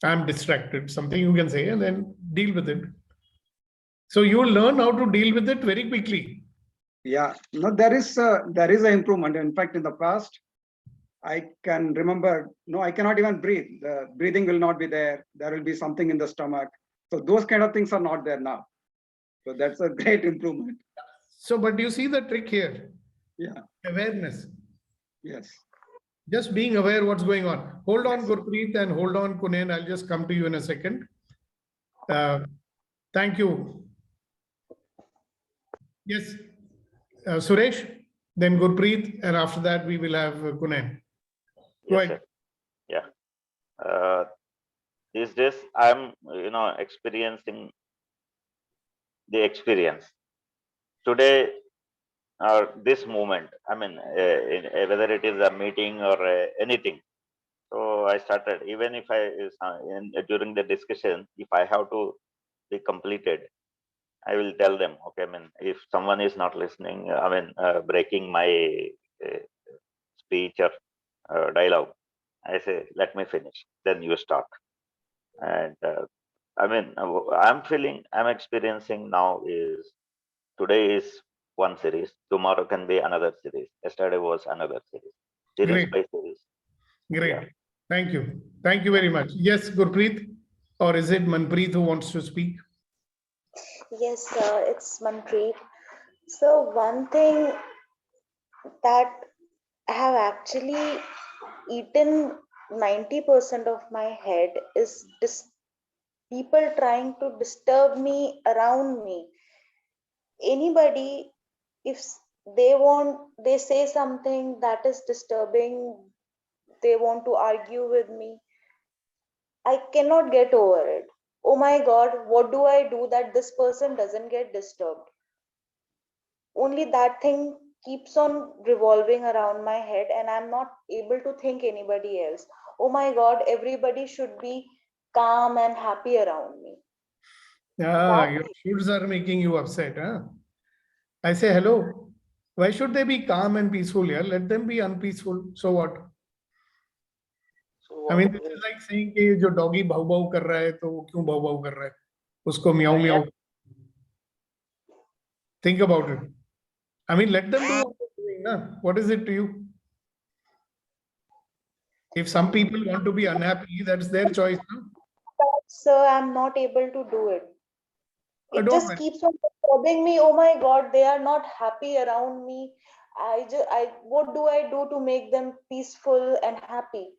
I'm distracted, something you can say, and then deal with it. So you learn how to deal with it very quickly. Yeah, no, there is an improvement. In fact, in the past, I can remember, no, I cannot even breathe. The breathing will not be there. There will be something in the stomach. So those kind of things are not there now. So that's a great improvement. So, but you see the trick here. Yeah. Awareness. Yes. Just being aware what's going on. Hold on, Gurpreet, and hold on, Kunen. I'll just come to you in a second. Thank you. Yes, Suresh, then Gurpreet, and after that we will have Kunen. Go Yes, ahead. sir. Yeah. These days, I'm, experiencing the experience. Today, or this moment, I mean, whether it is a meeting or anything. So I started, even if during the discussion, if I have to be completed, I will tell them, okay, I mean, if someone is not listening, breaking my speech or dialogue, I say, let me finish, then you start. And I'm experiencing now is, today is one series, tomorrow can be another series. Yesterday was another series. Series Great. by series. Great. Yeah. Thank you. Thank you very much. Yes, Gurpreet, or is it Manpreet who wants to speak? Yes, it's Manpreet. So one thing that I have actually eaten 90% of my head is people trying to disturb me around me. Anybody, if they say something that is disturbing, they want to argue with me, I cannot get over it. Oh my God, what do I do that this person doesn't get disturbed? Only that thing keeps on revolving around my head, and I'm not able to think anybody else. Oh my God, everybody should be calm and happy around me. Yeah, your shoulds are making you upset, huh? I say, hello. Why should they be calm and peaceful here? Let them be unpeaceful. So what? I mean, this is like saying कि जो doggy भाव भाव कर रहा है तो वो क्यों भाव भाव कर रहा है? उसको म्याऊ म्याऊ. Think about it. I mean, let them do what they're doing, na? What is it to you? If some people want to be unhappy, that's their choice. No? Sir, I'm not able to do it. It don't just worry. keeps on disturbing me. Oh my God, they are not happy around me. What do I do to make them peaceful and happy?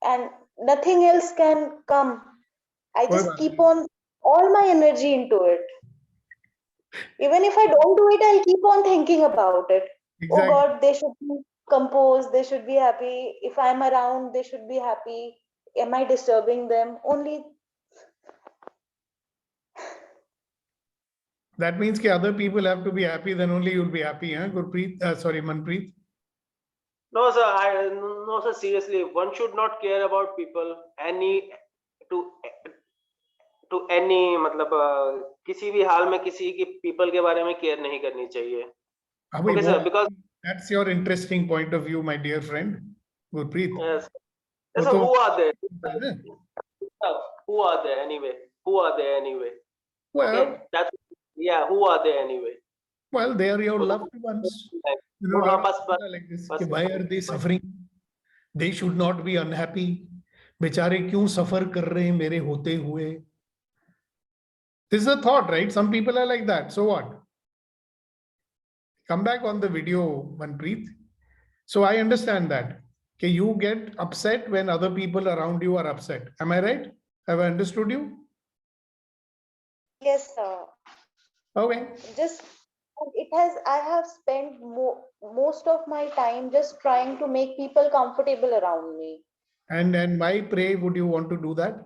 And nothing else can come. I just keep on all my energy into it. Even if I don't do it, I'll keep on thinking about it. Exactly. Oh God, they should be composed, they should be happy. If I'm around, they should be happy. Am I disturbing them? Only that means that other people have to be happy, then only you'll be happy, huh? Gurpreet, sorry, Manpreet. No, sir. No, sir. Seriously, one should not care about people to any. मतलब किसी भी हाल में किसी की people के बारे में care नहीं करनी चाहिए. Okay, sir. Because that's your interesting point of view, my dear friend, Gurpreet. Yes. Yes, sir. Who are they? Who are they anyway? Who are they anyway? Well, okay, that's who are they anyway? Well, they are your loved ones. You know, like this. Why are they suffering? They should not be unhappy. बेचारे क्यों सफर कर रहे हैं मेरे होते हुए? This is a thought, right? Some people are like that. So what? Come back on the video, Manpreet. So I understand that. Okay, you get upset when other people around you are upset. Am I right? Have I understood you? yes, sir. Okay. I have spent most of my time just trying to make people comfortable around me. And why, pray, would you want to do that?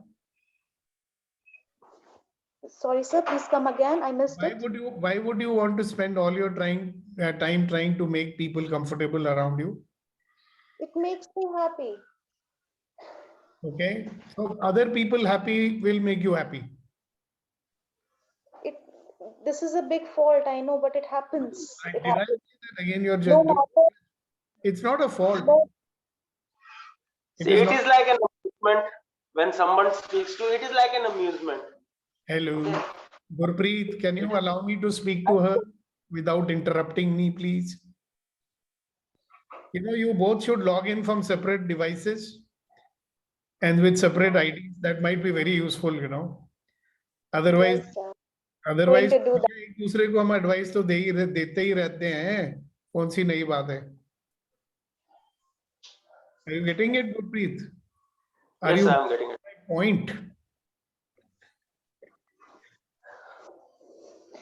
Sorry, sir, please come again. I missed it. Why would you want to spend all your time trying to make people comfortable around you? It makes me happy. Okay. So other people happy will make you happy. This is a big fault, I know, but it happens. I say that again, you're just No, it's not a fault. See, it is like an amusement when someone speaks to. It is like an amusement. Hello. Okay. Gurpreet, can you allow me to speak to her without interrupting me, please? You know, you both should log in from separate devices and with separate IDs. That might be very useful, you know. Otherwise, Yes, sir. otherwise, Going to do that. एक दूसरे को हम advice तो देते ही रहते हैं. कौन सी नई बात है? Are you getting it, Gurpreet? Are Yes, you I'm getting it. point?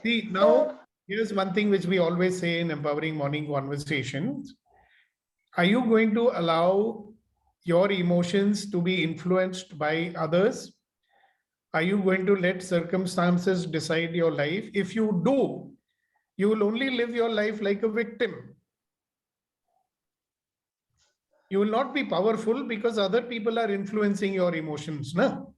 See, now here's one thing which we always say in empowering morning conversations. Are you going to allow your emotions to be influenced by others? Are you going to let circumstances decide your life? If you do, you will only live your life like a victim. You will not be powerful because other people are influencing your emotions. No?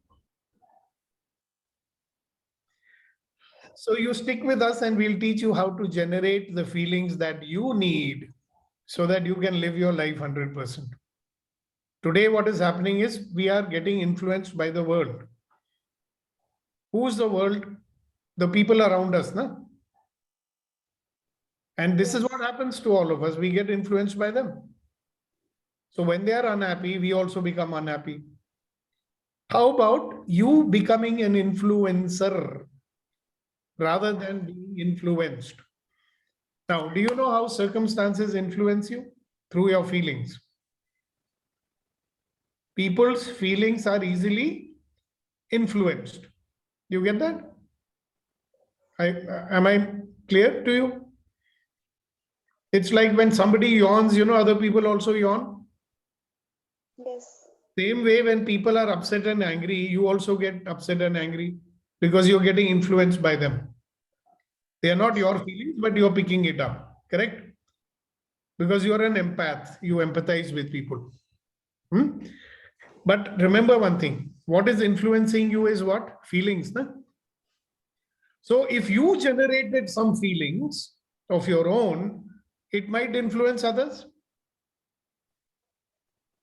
So you stick with us and we'll teach you how to generate the feelings that you need so that you can live your life 100%. Today, what is happening is we are getting influenced by the world. Who's the world? The people around us. No? And this is what happens to all of us. We get influenced by them. So when they are unhappy, we also become unhappy. How about you becoming an influencer rather than being influenced? Now, do you know how circumstances influence you? Through your feelings. People's feelings are easily influenced. You get that? Am I clear to you? It's like when somebody yawns, you know, other people also yawn. Yes. Same way, when people are upset and angry, you also get upset and angry because you're getting influenced by them. They are not your feelings, but you're picking it up. Correct? Because you're an empath. You empathize with people. But remember one thing. What is influencing you is what? Feelings. No? So if you generated some feelings of your own, it might influence others.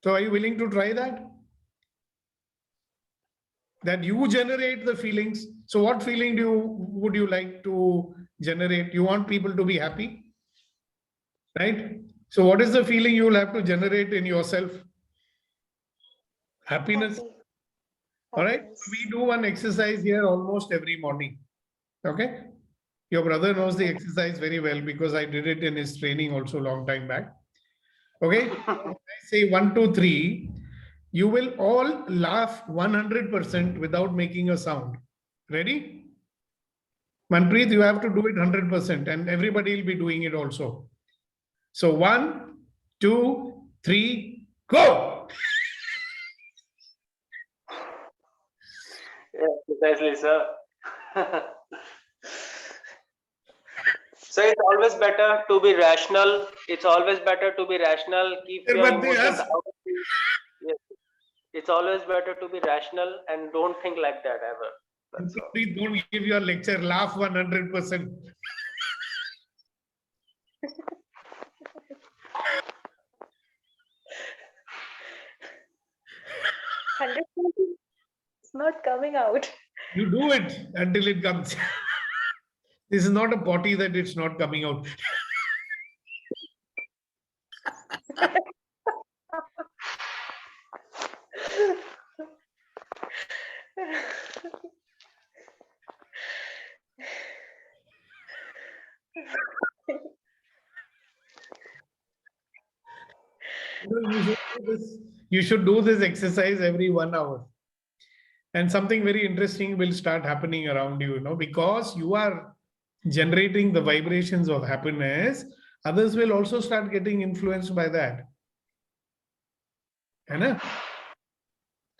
So are you willing to try that? That you generate the feelings. So what feeling would you like to generate? You want people to be happy, right? So what is the feeling you will have to generate in yourself? Happiness. Happy. All right. So we do one exercise here almost every morning. Okay. Your brother knows the exercise very well because I did it in his training also long time back. Okay. I say 1, 2, 3. You will all laugh 100% without making a sound. Ready? Manpreet, you have to do it 100% and everybody will be doing it also. So 1, 2, 3, go! Yeah, precisely, sir. So it's always better to be rational. It's always better to be rational. Keep your emotions out of it. Yes. It's always better to be rational and don't think like that ever. That's all. Please don't give your lecture. Laugh 100%. It's not coming out. You do it until it comes. This is not a potty that it's not coming out. You should do this exercise every 1 hour. And something very interesting will start happening around you, because you are generating the vibrations of happiness. Others will also start getting influenced by that. And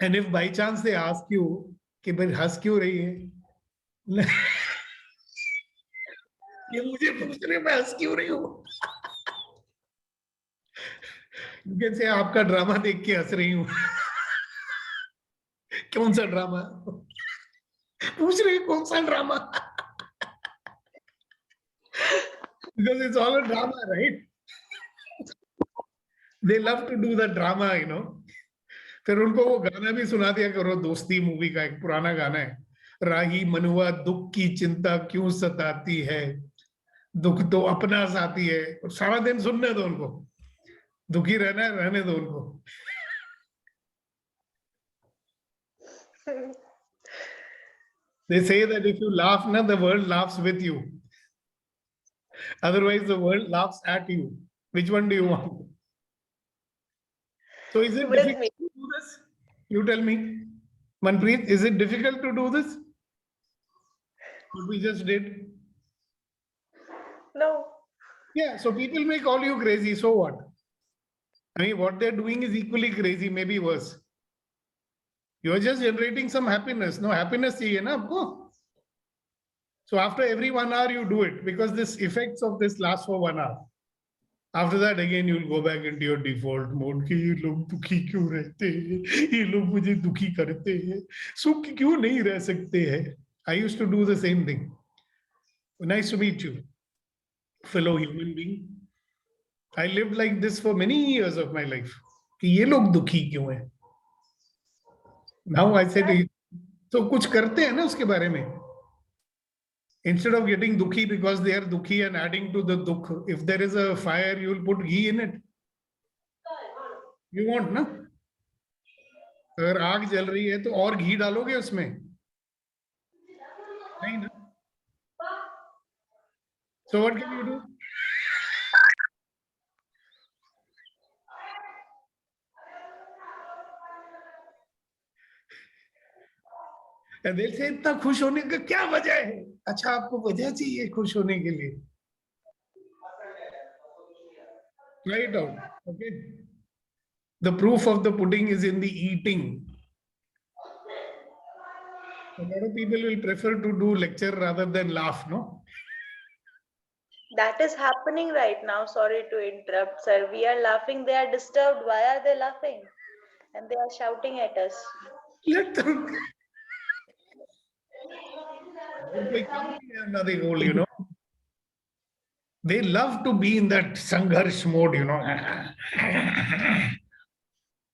if by chance they ask you, कि भाई हंस क्यों रही है? ये मुझे पूछ रहे मैं हंस क्यों रही हूँ? You can say आपका ड्रामा देख के हंस रही हूँ. कौन सा ड्रामा? पूछ रही कौन सा drama? Because it's all a drama, right? They love to do the drama, फिर उनको वो गाना भी सुना दिया करो, दोस्ती मूवी का एक पुराना गाना है. राही मनुआ दुख की चिंता क्यों सताती है, दुख तो अपना साथी है। और सारा दिन सुनने दो उनको, दुखी रहना है, रहने दो उनको। They say that if you laugh, na, the world laughs with you. Otherwise, the world laughs at you. Which one do you want? So is it difficult to do this? You tell me. Manpreet, is it difficult to do this? What we just did? No. Yeah, so people may call you crazy, so what? I mean, what they're doing is equally crazy, maybe worse. You're just generating some happiness. No, happiness चाहिए ना आपको? So after every 1 hour, you do it because this effects of this last for 1 hour. After that, again, you'll go back into your default mode कि ये लोग दुखी क्यों रहते हैं, ये लोग मुझे दुखी करते हैं, सुख क्यों नहीं रह सकते हैं. I used to do the same thing. Nice to meet you, fellow human being. I lived like this for many years of my life. कि ये लोग दुखी क्यों हैं? Now I said, so कुछ करते हैं ना उसके बारे में. Instead of getting dukhi because they are dukhi and adding to the dukh, if there is a fire, you will put ghee in it. You want, na? अगर आग जल रही है तो और घी डालोगे उसमें? नहीं ना? So what can you do? And they'll say इतना खुश होने का क्या वजह है? अच्छा आपको वजह चाहिए खुश होने के लिए. Try it out. Okay. The proof of the pudding is in the eating. A lot of people will prefer to do lecture rather than laugh, no? That is happening right now. Sorry to interrupt, sir. We are laughing. They are disturbed. Why are they laughing? And they are shouting at us. Let them. Another goal, you know. They love to be in that sangharsh mode, you know.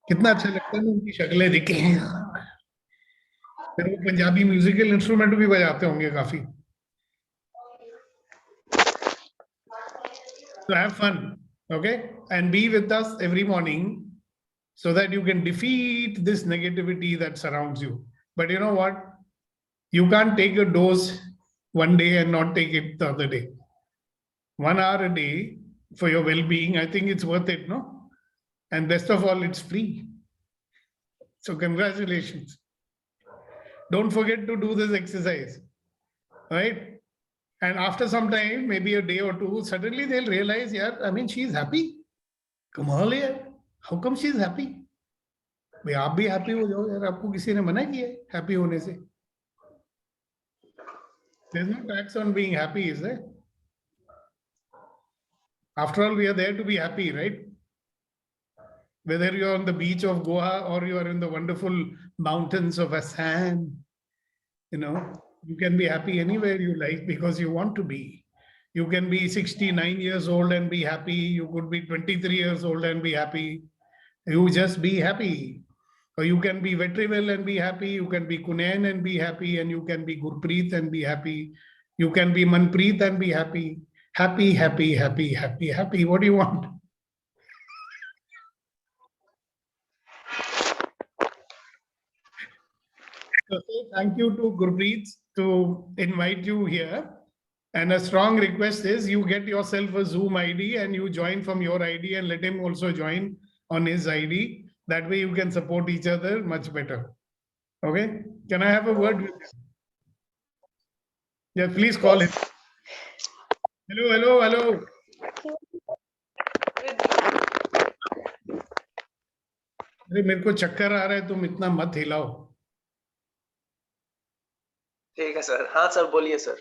कितना अच्छा लगता है ना उनकी शक्लें दिखे. फिर वो Punjabi musical instrument भी बजाते होंगे काफी. So have fun, okay? And be with us every morning so that you can defeat this negativity that surrounds you. But you know what? You can't take a dose one day and not take it the other day. 1 hour a day for your well-being, I think it's worth it, no? And best of all, it's free. So congratulations. Don't forget to do this exercise, right? And after some time, maybe a day or two, suddenly they'll realize, yeah, I mean, she's happy. Come on, yeah. How come she's happy? भाई आप भी happy हो जाओ यार, आपको किसी ने मना किया है happy होने से? There's no tax on being happy, is there? After all, we are there to be happy, right? Whether you're on the beach of Goa or you are in the wonderful mountains of Assam, you know, you can be happy anywhere you like because you want to be. You can be 69 years old and be happy. You could be 23 years old and be happy. You just be happy. Or you can be Vetrivel and be happy. You can be Kunain and be happy. And you can be Gurpreet and be happy. You can be Manpreet and be happy. Happy, happy, happy, happy, happy. What do you want? So thank you to Gurpreet to invite you here. And a strong request is you get yourself a Zoom ID and you join from your ID and let him also join on his ID. That way you can support each other much better. Okay? Can I have a word with him? Yeah, please call him. Hello, hello, hello. अरे मेरे को चक्कर आ रहा है, तुम इतना मत हिलाओ. ठीक है सर. हाँ सर, बोलिए सर.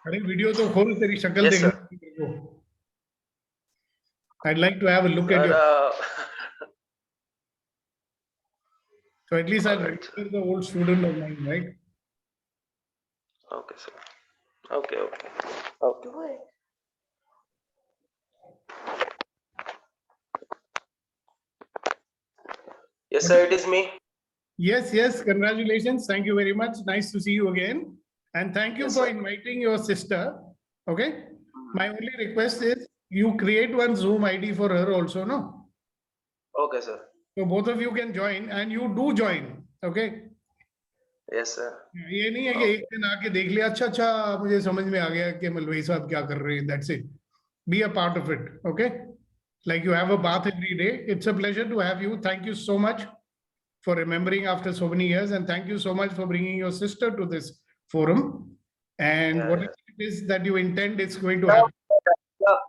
अरे वीडियो तो खोल, तेरी शक्ल Yes, देखने sir. को. I'd like to have a look at your. So at least I'll remember the old student of mine, right? Okay, sir. Okay, okay. Okay. Yes, sir, it is me. Yes, yes, congratulations. Thank you very much. Nice to see you again. And thank you Yes, for sir. inviting your sister. Okay. My only request is you create one Zoom ID for her also, no? Okay, sir. So both of you can join and you do join. Okay. Yes, sir. ये नहीं है कि एक दिन आके देख लिया अच्छा अच्छा मुझे समझ में आ गया कि मलवई साहब क्या कर रहे हैं. That's it. Be a part of it. Okay. Like you have a bath every day. It's a pleasure to have you. Thank you so much for remembering after so many years, and thank you so much for bringing your sister to this forum. And Yeah, whatever it is that you intend, it's going to yeah. happen.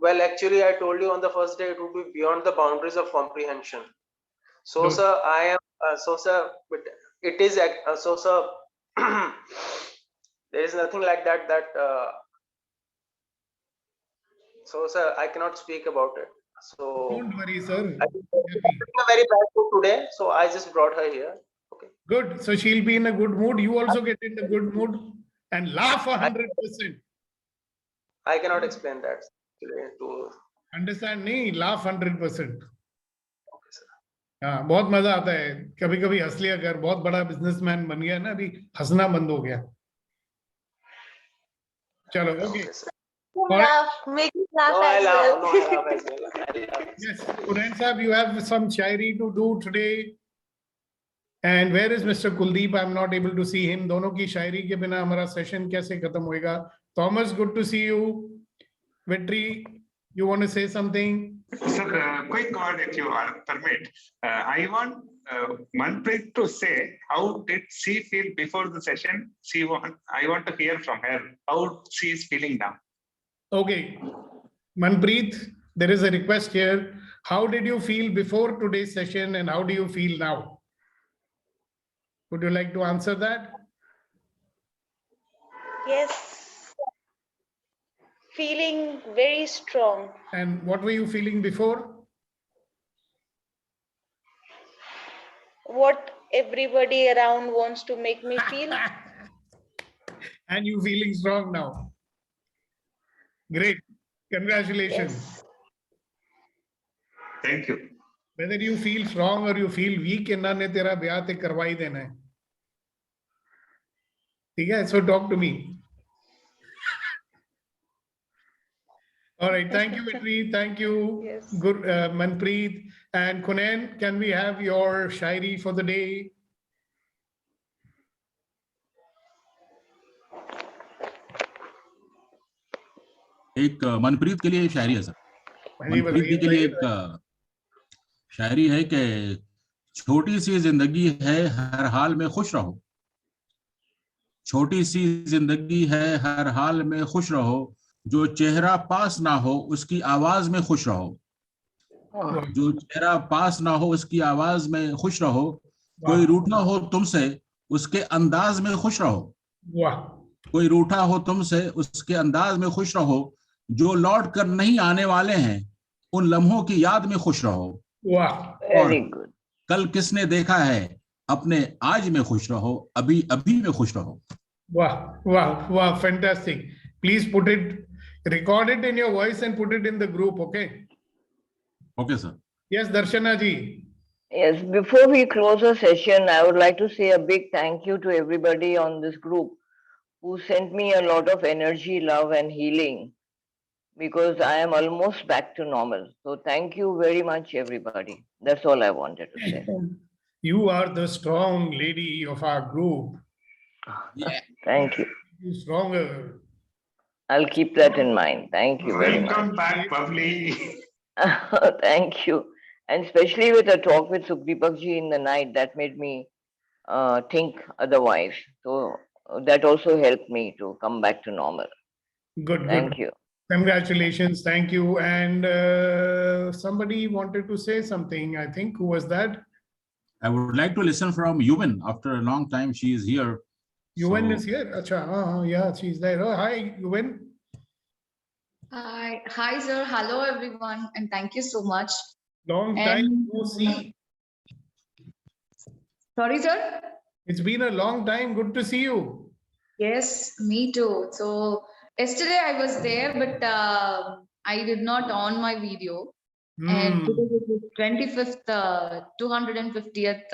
Well, actually, I told you on the first day it would be beyond the boundaries of comprehension. So, Good. sir, I am so, sir, but it is so, sir. There is nothing like that. So, sir, I cannot speak about it. So, Don't worry, sir. I'm in a very bad mood today, so I just brought her here. Okay. Good. So she'll be in a good mood. You also get in a good mood and laugh 100%. I cannot explain that to. Understand? नहीं, laugh 100%. हाँ, बहुत मजा आता है. कभी कभी हंस लिया कर. बहुत बड़ा बिजनेसमैन बन गया ना, अभी हंसना बंद हो गया. चलो, okay. Make me laugh No, I as laugh. well. No, I laugh as well. I laugh. Yes, Kunain Sahab, you have some shairi to do today. And where is Mr. Kuldeep? I'm not able to see him. दोनों की शायरी के बिना हमारा session कैसे खत्म होएगा? Thomas, good to see you. Vetri, you want to say something? Sir, quick word if you permit. I want Manpreet to say how did she feel before the session? I want to hear from her how she is feeling now. Okay. Manpreet, there is a request here. How did you feel before today's session and how do you feel now? Would you like to answer that? Yes. Feeling very strong. And what were you feeling before? What everybody around wants to make me feel. And you feeling strong now. Great. Congratulations. Yes. Thank you. Whether you feel strong or you feel weak, इन्ना ने तेरा ब्याह ते करवा ही देना है. ठीक है? So talk to me. All right. Thank you, Vetri. Thank you, Yes. Manpreet. And Kunain, can we have your shairi for the day? एक मनप्रीत के लिए शायरी है सर. हाँ जी, मनप्रीत जी के लिए एक शायरी है कि छोटी सी जिंदगी है हर हाल में खुश रहो. छोटी सी जिंदगी है हर हाल में खुश रहो. जो चेहरा पास ना हो उसकी आवाज में खुश रहो. जो चेहरा पास ना हो उसकी आवाज में खुश रहो. कोई रूठा हो तुमसे उसके अंदाज में खुश रहो. वाह. कोई रूठा हो तुमसे उसके अंदाज में खुश रहो. जो लौट कर नहीं आने वाले हैं उन लम्हों की याद में खुश रहो. वाह. और कल किसने देखा है अपने आज में खुश रहो. अभी अभी में खुश रहो. Wow, wow, wow, fantastic. Please put it, record it in your voice and put it in the group, okay? Okay, sir. Yes, Darshana ji. Yes, before we close the session, I would like to say a big thank you to everybody on this group who sent me a lot of energy, love, and healing because I am almost back to normal. So thank you very much, everybody. That's all I wanted to say. You are the strong lady of our group. Thank you. You stronger. I'll keep that in mind. Thank you very much. Welcome back, Pavli. Thank you. And especially with a talk with Sukhdeepak ji in the night, that made me think otherwise. So that also helped me to come back to normal. Good, Thank good. you. Congratulations. Thank you. And somebody wanted to say something, I think. Who was that? I would like to listen from Yuvan. After a long time, she is here. Yuvan So- is here. Acha, yeah, she's there. Oh, hi, Yuvan. Hi, sir. Hello, everyone, and thank you so much. Long time And- no see. Sorry, sir. It's been a long time. Good to see you. Yes, me too. So yesterday I was there, but I did not on my video. And Hmm. today is the 25th, 250th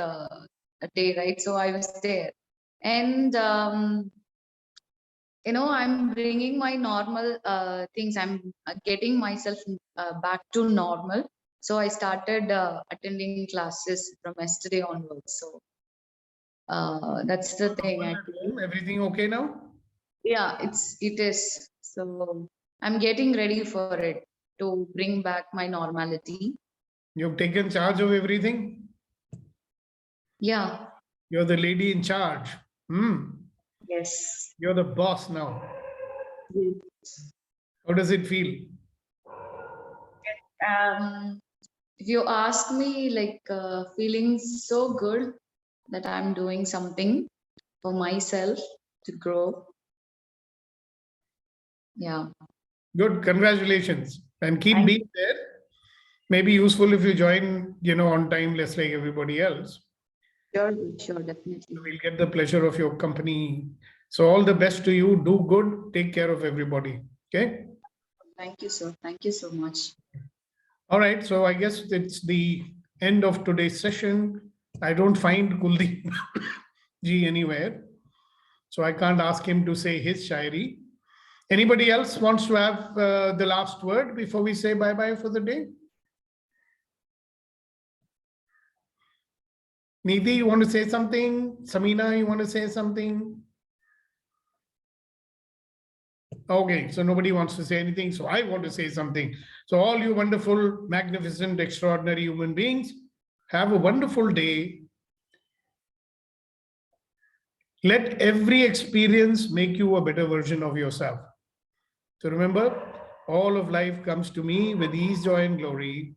day, right? So I was there. And, I'm bringing my normal things. I'm getting myself back to normal. So I started attending classes from yesterday onwards. So that's the thing. Everything okay now? Yeah, it is. So I'm getting ready for it to bring back my normality. You've taken charge of everything? Yeah. You're the lady in charge. Yes. You're the boss now. How does it feel? If you ask me, like feeling so good that I'm doing something for myself to grow. Yeah. Good. Congratulations. And keep Thank being there. Maybe useful if you join, on time, less like everybody else. Sure, definitely. We'll get the pleasure of your company. So all the best to you. Do good. Take care of everybody. Okay. Thank you, sir. Thank you so much. All right. So I guess it's the end of today's session. I don't find Kuldeep ji anywhere. So I can't ask him to say his shairi. Anybody else wants to have the last word before we say bye-bye for the day? Nidhi, you want to say something? Samina, you want to say something? Okay, so nobody wants to say anything. So I want to say something. So all you wonderful, magnificent, extraordinary human beings, have a wonderful day. Let every experience make you a better version of yourself. So remember, all of life comes to me with ease, joy, and glory.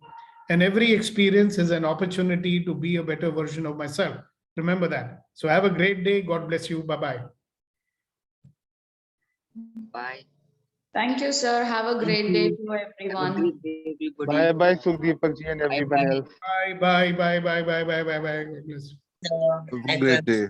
And every experience is an opportunity to be a better version of myself. Remember that. So have a great day. God bless you. Bye-bye. Bye. Thank you, sir. Have a great day to everyone. Bye bye, Sukhdeepak ji and everyone else. Bye, bye, bye, bye, bye, bye, bye, bye. God bless. Have a great day.